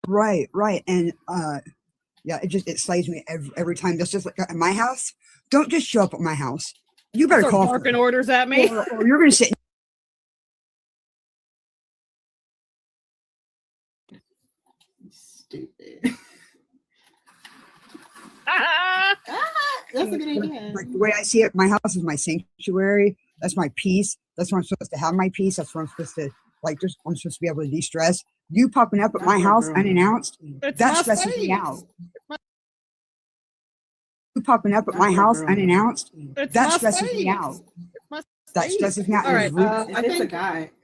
Right, right. And yeah, it slays me every time. That's just like at my house. Don't just show up at my house. You better Start call barking for orders at me. or you're gonna sit. Stupid. That's a good idea. Like the way I see it, my house is my sanctuary. That's my peace. That's where I'm supposed to have my peace. That's where I'm supposed to I'm supposed to be able to de-stress. You popping up at my house unannounced, that stresses me out. You popping up at my house unannounced, that stresses me out. That stresses me out. All right,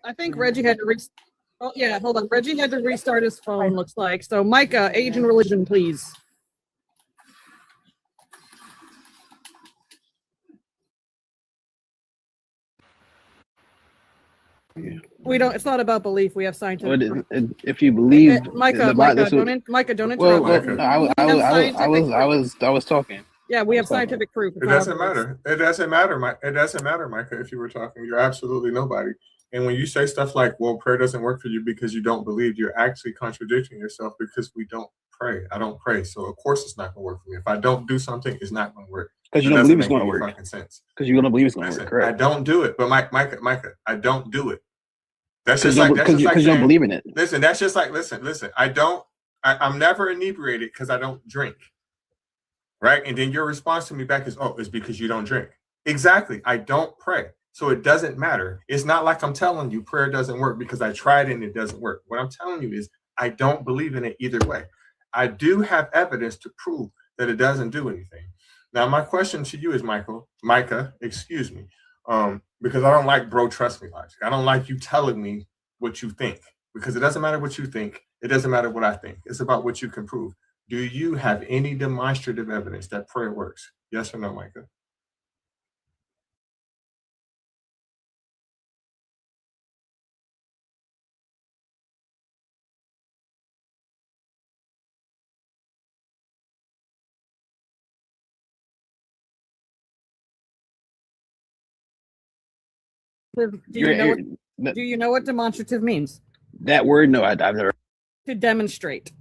I think Reggie had to oh yeah, hold on. Reggie had to restart his phone, looks like. So Micah, age and religion, please. We don't. It's not about belief. We have scientific. If you believe, Micah, Micah, don't interrupt. I was talking. Yeah, we have scientific proof. It doesn't matter. It doesn't matter. It doesn't matter, Micah. If you were talking, you're absolutely nobody. And when you say stuff like, "Well, prayer doesn't work for you because you don't believe," you're actually contradicting yourself because we don't pray. I don't pray, so of course it's not going to work for me. If I don't do something, it's not going to work. Because you don't believe it's going to work. Fucking sense. Because you don't believe it's going to work. Correct. I don't do it, but Micah, I don't do it. That's just like because you don't believe in it. Listen, that's just like listen. I'm never inebriated because I don't drink. Right? And then your response to me back is, "Oh, it's because you don't drink." Exactly. I don't pray. So it doesn't matter. It's not like I'm telling you prayer doesn't work because I tried it and it doesn't work. What I'm telling you is I don't believe in it either way. I do have evidence to prove that it doesn't do anything. Now, my question to you is, Micah, excuse me, because I don't like bro, trust me logic. I don't like you telling me what you think because it doesn't matter what you think. It doesn't matter what I think. It's about what you can prove. Do you have any demonstrative evidence that prayer works? Yes or no, Micah? Do you know what demonstrative means? That word, no, I've never. To demonstrate.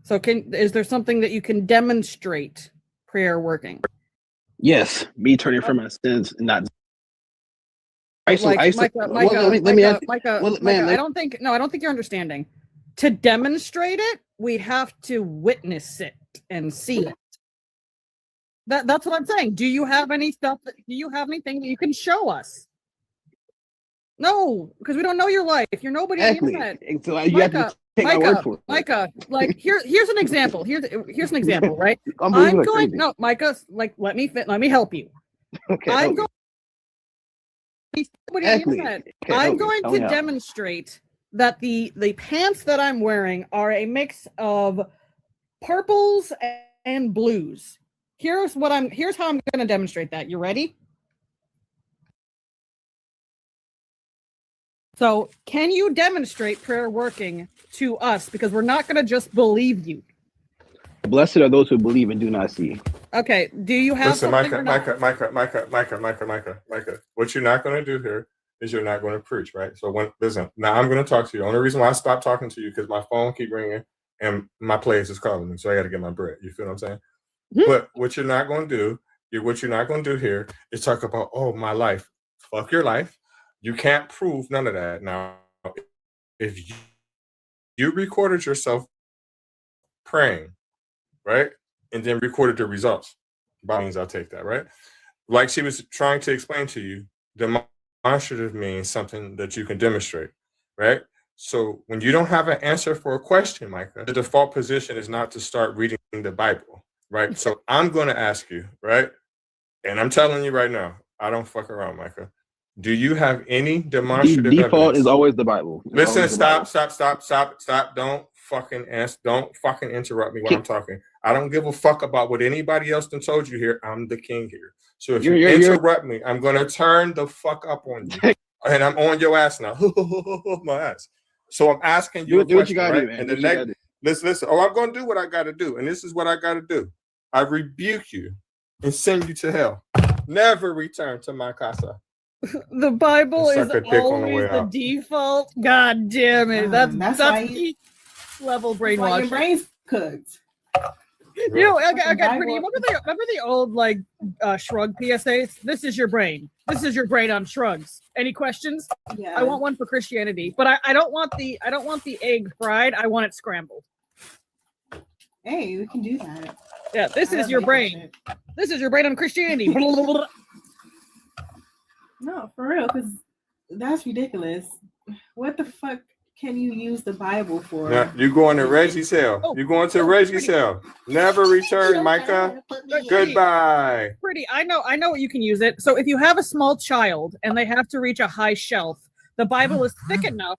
So is there something that you can demonstrate prayer working? Yes, me turning from my sins and not. Micah, I don't think you're understanding. To demonstrate it, we have to witness it and see it. That's what I'm saying. Do you have any stuff? Do you have anything that you can show us? No, because we don't know your life. You're nobody on the internet. So you have to take my word for it. Micah, like here's an example. Here's an example, right? Micah, like let me help you. Okay. I'm going to demonstrate that the pants that I'm wearing are a mix of purples and blues. Here's how I'm going to demonstrate that. You ready? So, can you demonstrate prayer working to us? Because we're not going to just believe you. Blessed are those who believe and do not see. Okay. Do you have? Listen, Micah. What you're not going to do here is you're not going to preach, right? So listen. Now I'm going to talk to you. The only reason why I stopped talking to you because my phone keep ringing and my place is calling me, so I got to get my bread. You feel what I'm saying? Mm-hmm. But what you're not going to do, here is talk about my life. Fuck your life. You can't prove none of that. Now, if you recorded yourself praying, right, and then recorded the results, by means I'll take that, right? Like she was trying to explain to you, demonstrative means something that you can demonstrate, right? So when you don't have an answer for a question, Micah, the default position is not to start reading the Bible, right? So I'm going to ask you, right? And I'm telling you right now, I don't fuck around, Micah. Do you have any demonstrative Default evidence? is always the Bible. It's Listen, always the Bible. stop. Don't fucking interrupt me when I'm talking. I don't give a fuck about what anybody else done told you here. I'm the king here. So if you interrupt me, I'm gonna turn the fuck up on you. And I'm on your ass now. My ass. So I'm asking you a question, what you gotta right? do, man. And Do the what you next gotta do. listen. Oh, I'm gonna do what I gotta do, and this is what I gotta do. I rebuke you and send you to hell. Never return to my casa. The Bible is Suck a dick on the always way the out. default. God damn it. That's why peak level That's why your brainwash. brain's cooked. You know, I got Bible- pretty. Remember the old like shrug PSAs? This is your brain. This is your brain on shrugs. Any questions? Yeah. I want one for Christianity, but I don't want the egg fried. I want it scrambled. Hey, we can do that. Yeah, this I is your like that brain. shit. This is your brain on Christianity. No, for real, because that's ridiculous. What the fuck can you use the Bible for? Now, you going to Reggie's cell. You going to Reggie's cell. Never return, Micah. Goodbye. Pretty. I know what you can use it. So if you have a small child and they have to reach a high shelf, the Bible is thick enough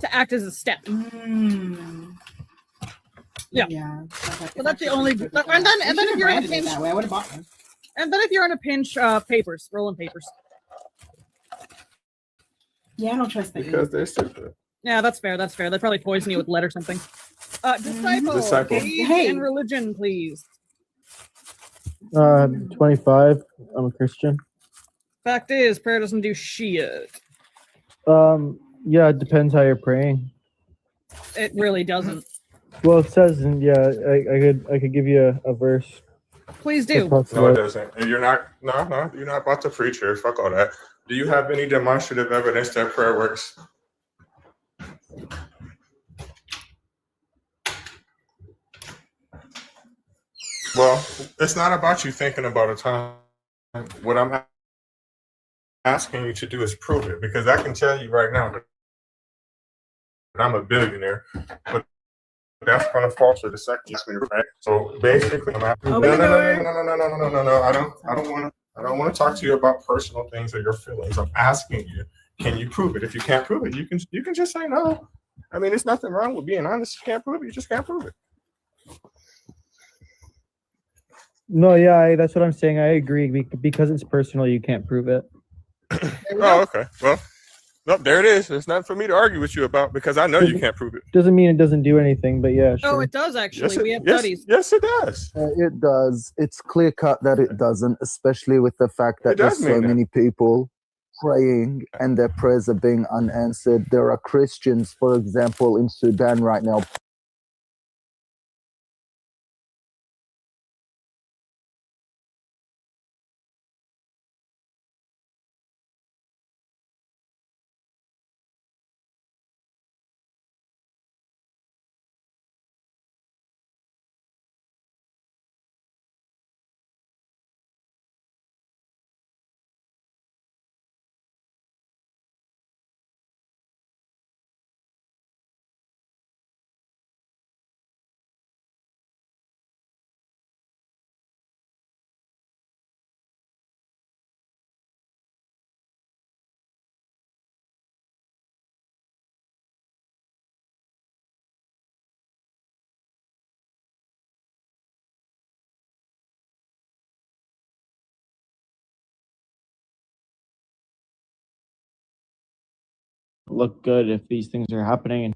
to act as a step. Yeah. So that's the only. And then if you're in a pinch, that way, I would have bought one. and then if you're in a pinch, papers, rolling papers. Yeah, I don't trust the Because they're stupid. Yeah, that's fair. That's fair. They probably poison you with lead or something. Disciple. Age Hey. and religion, please. 25. I'm a Christian. Fact is, prayer doesn't do shit. Yeah, it depends how you're praying. It really doesn't. Well, it says, and yeah, I could give you a verse. Please do. No, it doesn't. And you're not. No, you're not about to preach here. Fuck all that. Do you have any demonstrative evidence that prayer works? Well, it's not about you thinking about a time. What I'm asking you to do is prove it, because I can tell you right now that I'm a billionaire, but that's going to falter the second you ask me to pray. So basically, I'm asking. No. I don't want to talk to you about personal things or your feelings. I'm asking you, can you prove it? If you can't prove it, you can just say no. I mean, there's nothing wrong with being honest. You can't prove it. You just can't prove it. No, yeah, that's what I'm saying. I agree. Because it's personal, you can't prove it. Oh, okay. Well, nope, there it is. There's nothing for me to argue with you about, because I know you can't prove it. Doesn't mean it doesn't do anything, but yeah, sure. Oh, it does actually. Yes, We have studies. Yes, it does. It does. It's clear cut that it doesn't, especially with the fact that It does there's so mean that. many people praying and their prayers are being unanswered. There are Christians, for example, in Sudan right now. Look good if these things are happening. And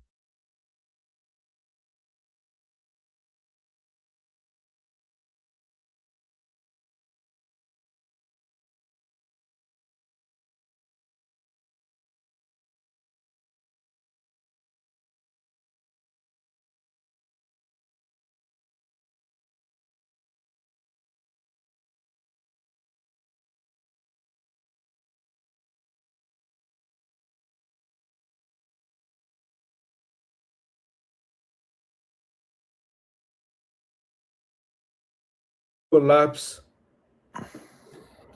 collapse,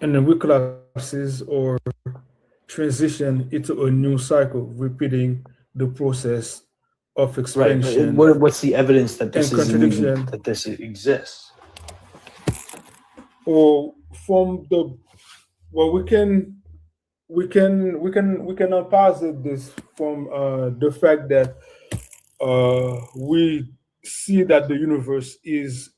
and then we collapses or transition into a new cycle, repeating the process of Right. expansion. What's the evidence that this and is contradiction. that this exists? Or from the well, we can posit this from the fact that we see that the universe is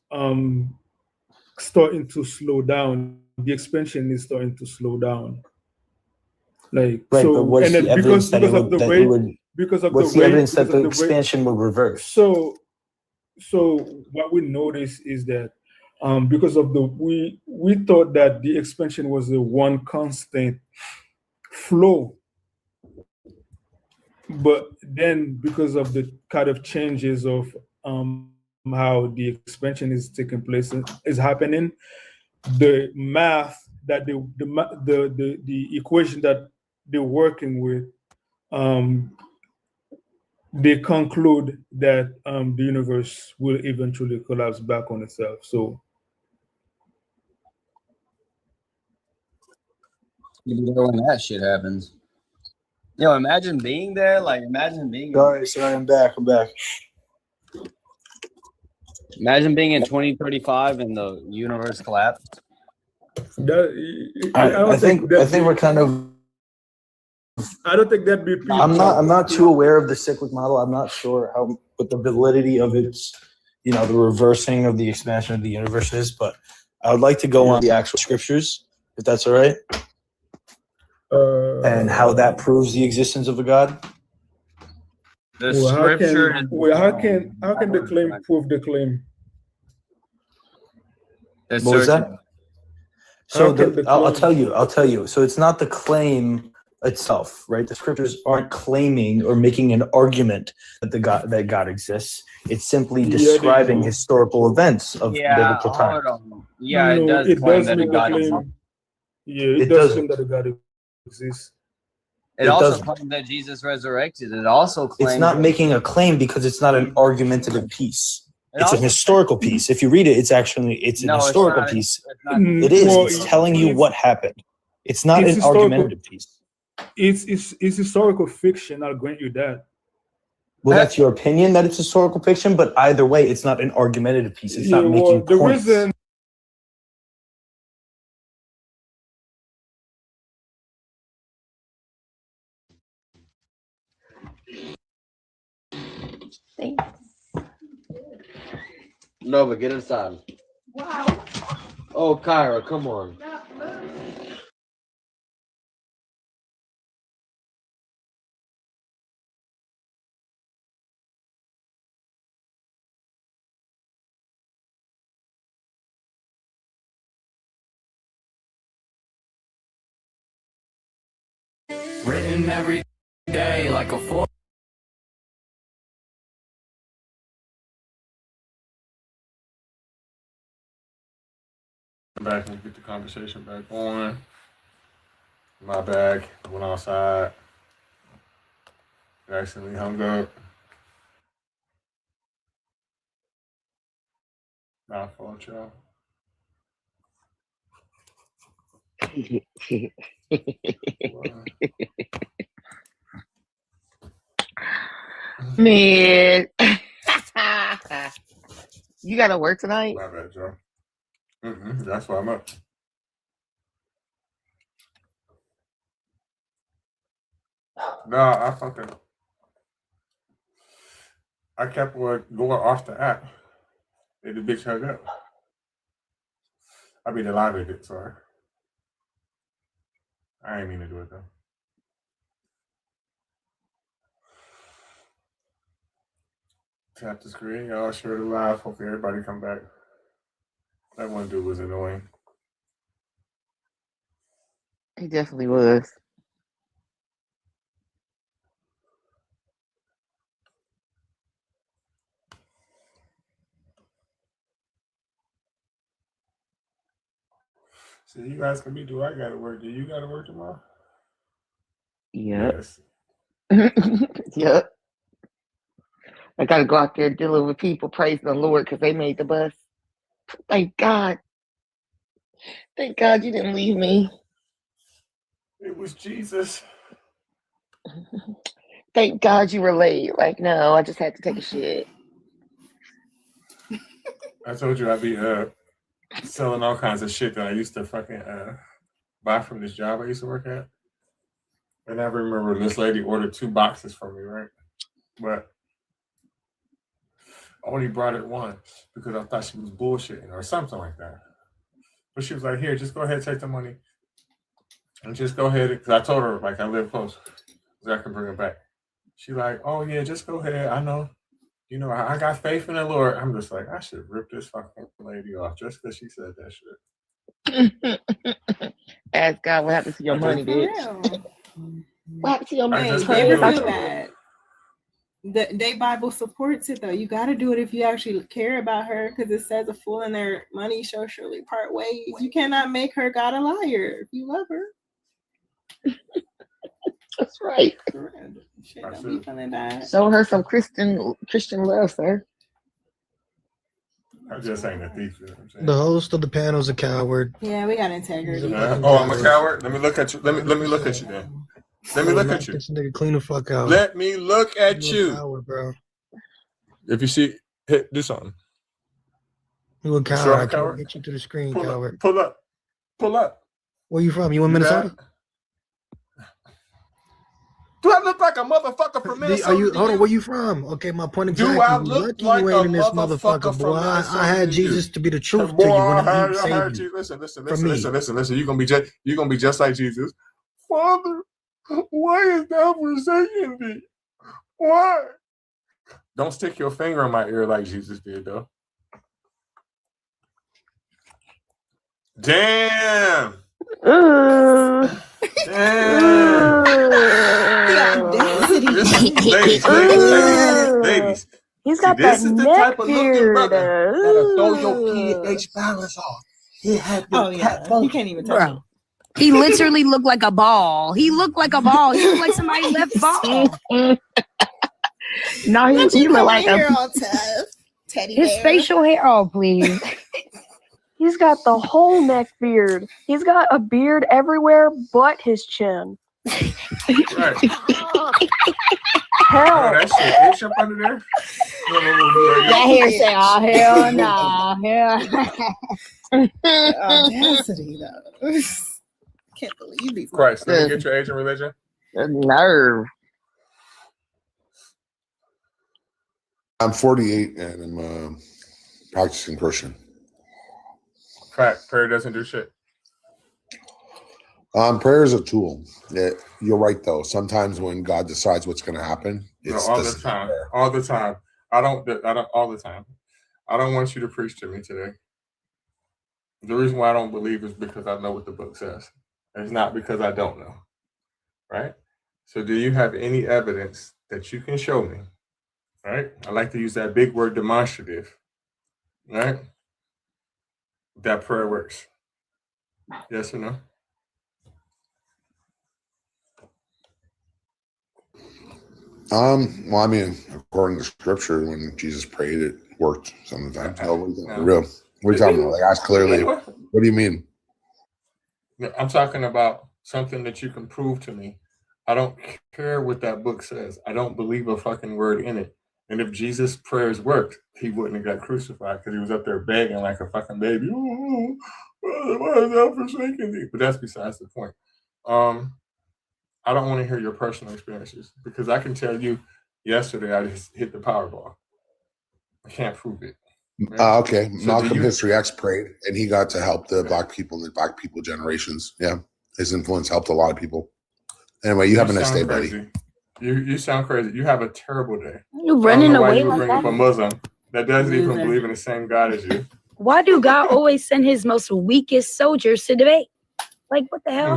starting to slow down. The expansion is starting to slow down. Like Right, but so, what's and the then evidence that it because of would the that it rate, would? because of the What's the rate, evidence that because of the the rate. expansion would reverse? So what we notice is that because of the we thought that the expansion was a one constant flow, but then because of the kind of changes of how the expansion is taking place is happening, the math that the equation that they're working with, um, they conclude that the universe will eventually collapse back on itself. So You know when that shit happens. Yo, imagine being there. Like, imagine being. Sorry, I'm back. Imagine being in 2035 and the universe collapsed. I think we're kind of. I don't think that'd be. I'm not too aware of the cyclic model. I'm not sure what the validity of its, the reversing of the expansion of the universe is. But I would like to go on the actual scriptures, if that's all right, and how that proves the existence of a God. The Well, scripture. how can the claim prove the claim? What was that? So I'll tell you. So it's not the claim itself, right? The scriptures aren't claiming or making an argument that God exists. It's simply describing historical events of biblical time. Yeah, it does claim that a God exists. Yeah, it does claim that a God exists. It also claims that Jesus resurrected. It also claims it's not making a claim because it's not an argumentative piece. It's an historical piece. If you read it, it's an historical piece. It is. It's telling you what happened. It's not an argumentative piece. It's historical fiction. I'll grant you that. Well, that's your opinion that it's historical fiction, but either way, it's not an argumentative piece. It's not making points. Thanks. No, but get inside. Wow. Oh, Kyra, come on. Written every day like a four. Back and get the conversation back on. My bag. I went outside. Accidentally hung up. My fault, y'all. Man. You gotta work tonight? My bad, Joe. That's why I'm up. No, I kept going off the app. And the bitch hung up. I mean, the live it, sorry. I ain't mean to do it, though. Tap the screen, y'all share the live. Hopefully everybody come back. That one dude was annoying. He definitely was. So you asking me, do I gotta work? Do you gotta work tomorrow? Yep. Yes. Yep. I gotta go out there dealing with people praising the Lord because they made the bus. Thank God. Thank God you didn't leave me. It was Jesus. Thank God you were late. Like, no, I just had to take a shit. I told you I'd be up. selling all kinds of shit that I used to fucking buy from this job I used to work at. And I remember this lady ordered 2 boxes from me, right? But I only brought it once because I thought she was bullshitting or something like that. But she was like, here, just go ahead, take the money. And just go ahead, because I told her, like, I live close, so I can bring it back. She like, oh, yeah, just go ahead. I know. You know, I got faith in the Lord. I'm just like, I should rip this fucking lady off just because she said that shit. Ask God what happened to your money, bitch. What happened to your money? just Never couldn't feel do it. bad. The day Bible supports it though. You got to do it if you actually care about her, because it says a fool and their money shall surely part ways. You cannot make her God a liar if you love her. That's right. Shit, don't be feeling bad. Show her some Christian love, sir. I just ain't a thief. You know what I'm saying? The host of the panel is a coward. Yeah, we got integrity. Oh, I'm a coward. Let me look at you. Let me look at you then. Let me look at you. This nigga clean the fuck out. Let me look at you. Coward, bro. If you see, do something. You a Sure coward. I'm I a can't coward? get you to the screen, Pull coward. up. Pull up. Pull up. Where you from? You in You Minnesota? mad? Do I look like a motherfucker from Minnesota? Hold on, where you from? Okay, my point Do exactly. I You look lucky like you a ain't in this motherfucker motherfucker, from boy. Minnesota? I had to Jesus you? to be the truth Boy, to you when I he heard saved you. you. Listen. From me. Listen. You're gonna be just like Jesus. Father, why is thou forsaking me? Why? Don't stick your finger in my ear like Jesus did, though. Damn. Damn. Ladies. He's See, got this that is the neck type of looking beard. brother that'll throw your pH balance off. He had your You can't even touch it. He literally looked like a ball. He looked like a ball. He looked like somebody left ball. No, he look like a all tough. Teddy His bear. facial hair. Oh, please. He's got the whole neck beard. He's got a beard everywhere but his chin. Right. Hell. That shit itch up under there. That hair say, oh, hell nah. The audacity, though. Can't believe these. Christ, let me get your age and religion. The nerve. I'm 48 and I'm a practicing Christian. Fact, prayer doesn't do shit. Prayer is a tool. You're right though. Sometimes when God decides what's going to happen, it's all the time. All the time. I don't all the time. I don't want you to preach to me today. The reason why I don't believe is because I know what the book says. It's not because I don't know. Right? So do you have any evidence that you can show me? Right? I like to use that big word demonstrative. Right? That prayer works. Yes or no? Well, I mean, according to scripture, when Jesus prayed, it worked sometimes. For real. What are you talking about? Like, ask clearly. What do you mean? I'm talking about something that you can prove to me. I don't care what that book says. I don't believe a fucking word in it. And if Jesus' prayers worked, he wouldn't have got crucified because he was up there begging like a fucking baby. Oh, why is thou forsaking thee? But that's besides the point. I don't want to hear your personal experiences because I can tell you yesterday I just hit the Powerball. I can't prove it. Okay. So Malcolm History X prayed and he got to help the black people and the black people generations. Yeah. His influence helped a lot of people. Anyway, you have a nice day, buddy. You sound crazy. You have a terrible day. You running away you would like bring that? up a Muslim that doesn't even believe in the same God as you. Why do God always send his most weakest soldiers to debate? Like, what the hell?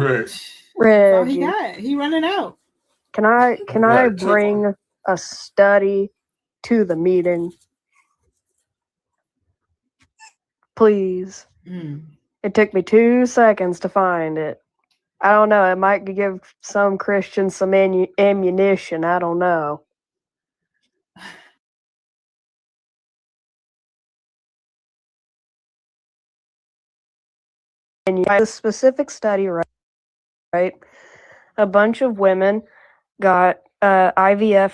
Right. All he got. He running out. Can I bring a study to the meeting? Please. It took me 2 seconds to find it. I don't know. It might give some Christians some ammunition. I don't know. And you have a specific study, right? A bunch of women got IVF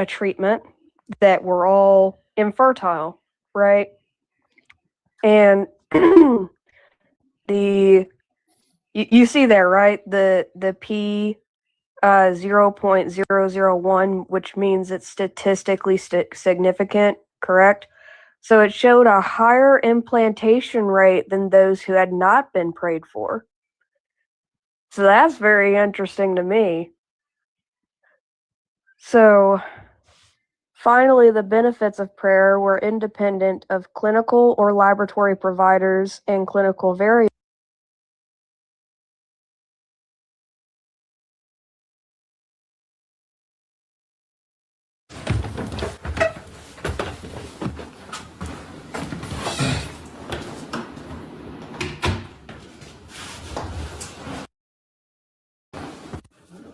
treatment that were all infertile, right? And you see there, right? The P 0.001, which means it's statistically significant, correct? So it showed a higher implantation rate than those who had not been prayed for. So that's very interesting to me. So finally, the benefits of prayer were independent of clinical or laboratory providers and clinical variables.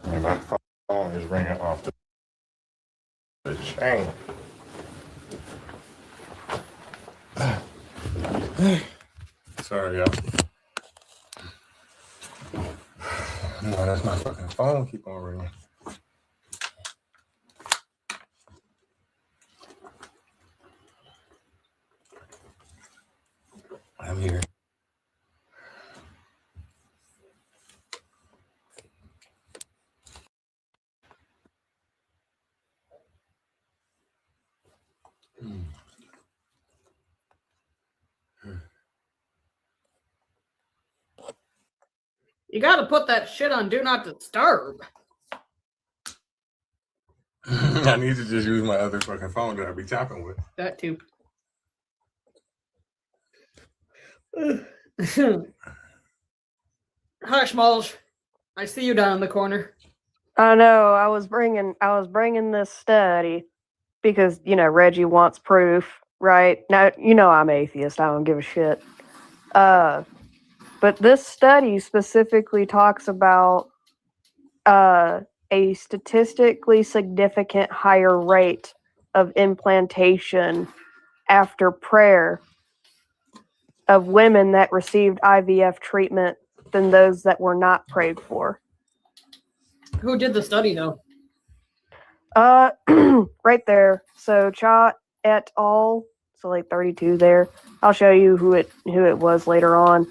And my phone is ringing off the chain. Sorry, y'all. No, that's my fucking phone. Keep on ringing. I'm here. You got to put that shit on Do Not Disturb. I need to just use my other fucking phone that I be tapping with. That too. Hush, Mulch. I see you down in the corner. I know. I was bringing this study because Reggie wants proof, right? Now I'm atheist. I don't give a shit. But this study specifically talks about a statistically significant higher rate of implantation after prayer of women that received IVF treatment than those that were not prayed for. Who did the study, though? Right there. So Cha et al. So like 32 there. I'll show you who it was later on.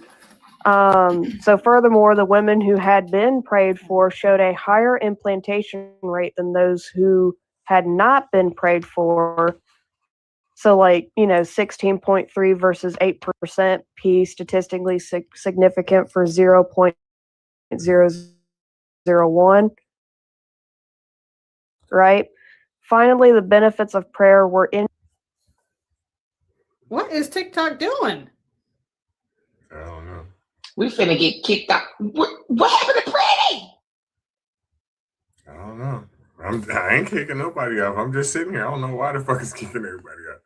So furthermore, the women who had been prayed for showed a higher implantation rate than those who had not been prayed for. So 16.3 versus 8%, P statistically significant for 0.001, right? Finally, the benefits of prayer were in. What is TikTok doing? I don't know. We finna get kicked out. What happened to Pretty? I don't know. I ain't kicking nobody off. I'm just sitting here. I don't know why the fuck is kicking everybody out.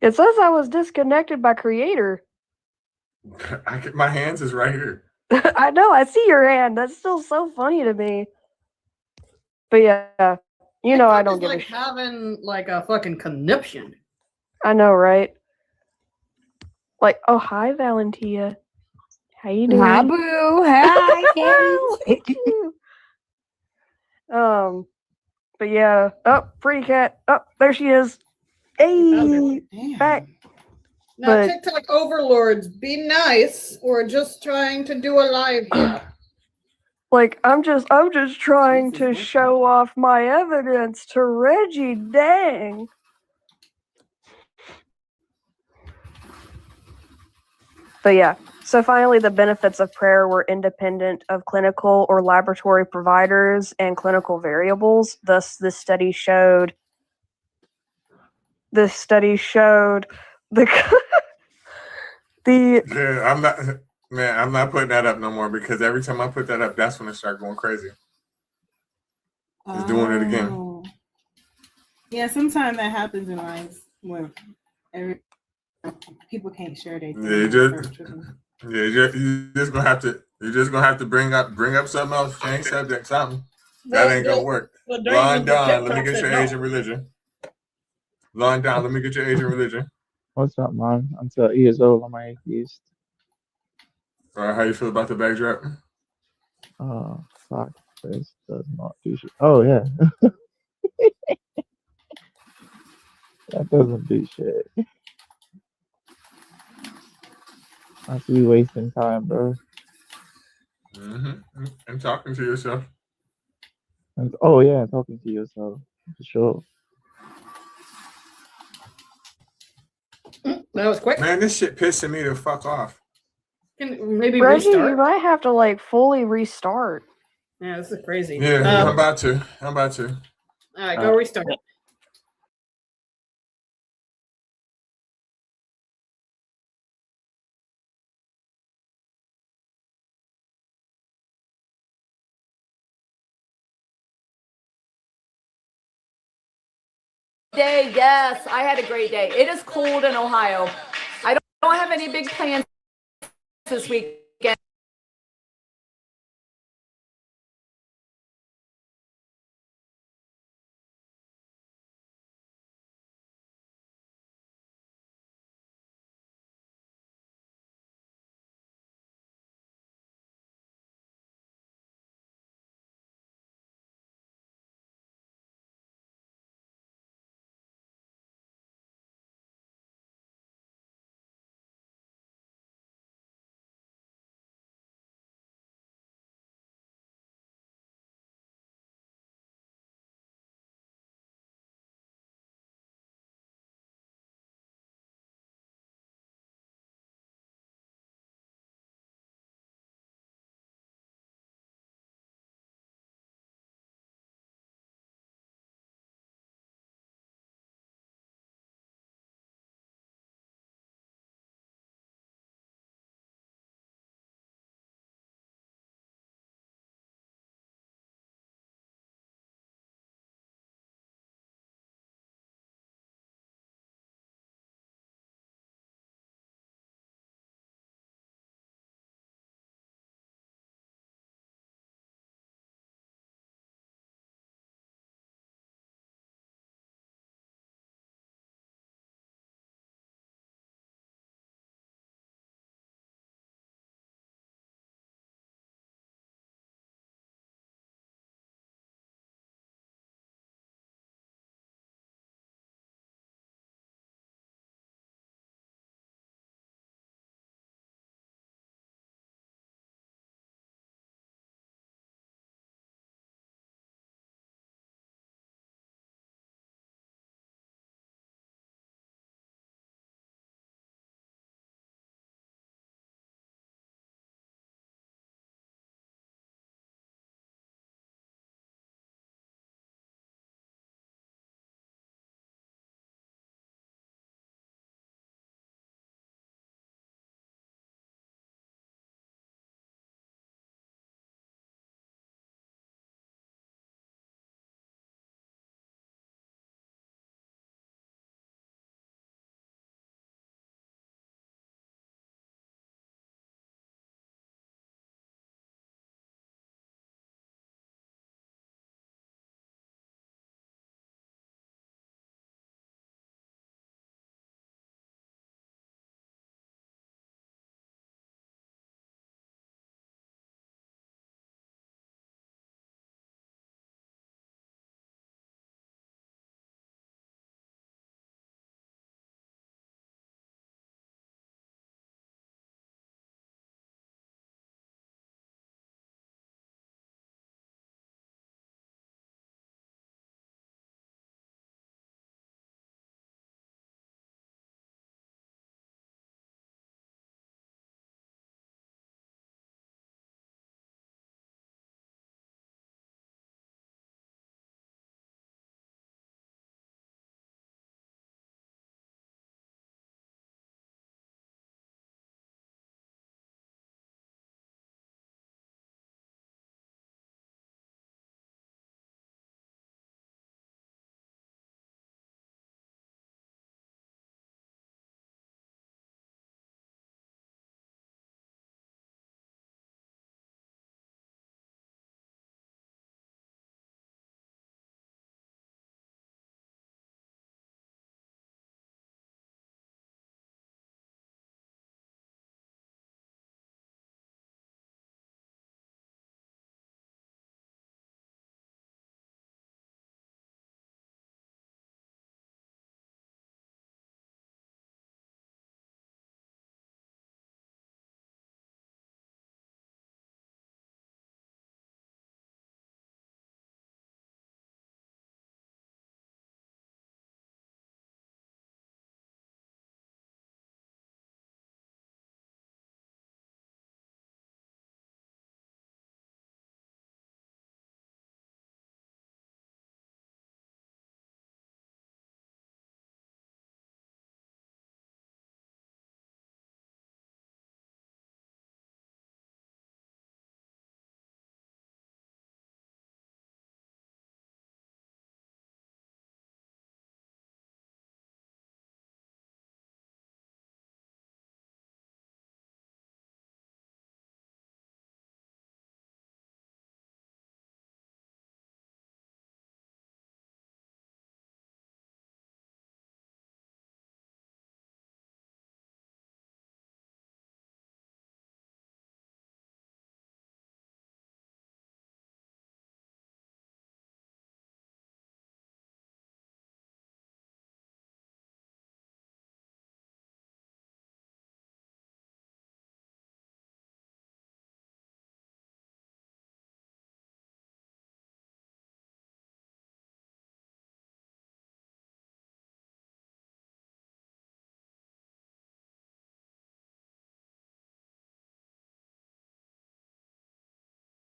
It says I was disconnected by Creator. My hands is right here. I know. I see your hand. That's still so funny to me. But yeah, I don't give a shit. Having like a fucking conniption. I know, right? Like, oh hi, Valentia. How you doing? Hi, boo. Hi, Kate. But yeah. Oh, pretty cat. Oh, there she is. Hey, back. Now, But TikTok overlords, be nice. We're just trying to do a live here. like, I'm just trying to show off my evidence to Reggie. Dang. But yeah. So finally, the benefits of prayer were independent of clinical or laboratory providers and clinical variables. Thus, this study showed the Yeah, I'm not putting that up no more because every time I put that up, that's when it started going crazy. It's doing it again. Oh. Yeah, sometimes that happens in lives where people can't share their things. You're just gonna have to bring up something else, change subject, something. That ain't gonna work. Lon Don, let me get your age and religion. Lon Don, let me get your age and religion. What's up, man? I'm 30 years old. I'm an atheist. All right, how you feel about the backdrop? Oh, fuck. This does not do shit. Oh, yeah. That doesn't do shit. I see you wasting time, bro. And talking to yourself. Oh yeah, talking to yourself for sure. That was quick. Man, this shit pissing me the fuck off. Can maybe Reggie, restart? you might have to like fully restart. Yeah, this is crazy. Yeah, I'm about to. All right, go restart. Day, yes, I had a great day. It is cold in Ohio. I don't have any big plans this week.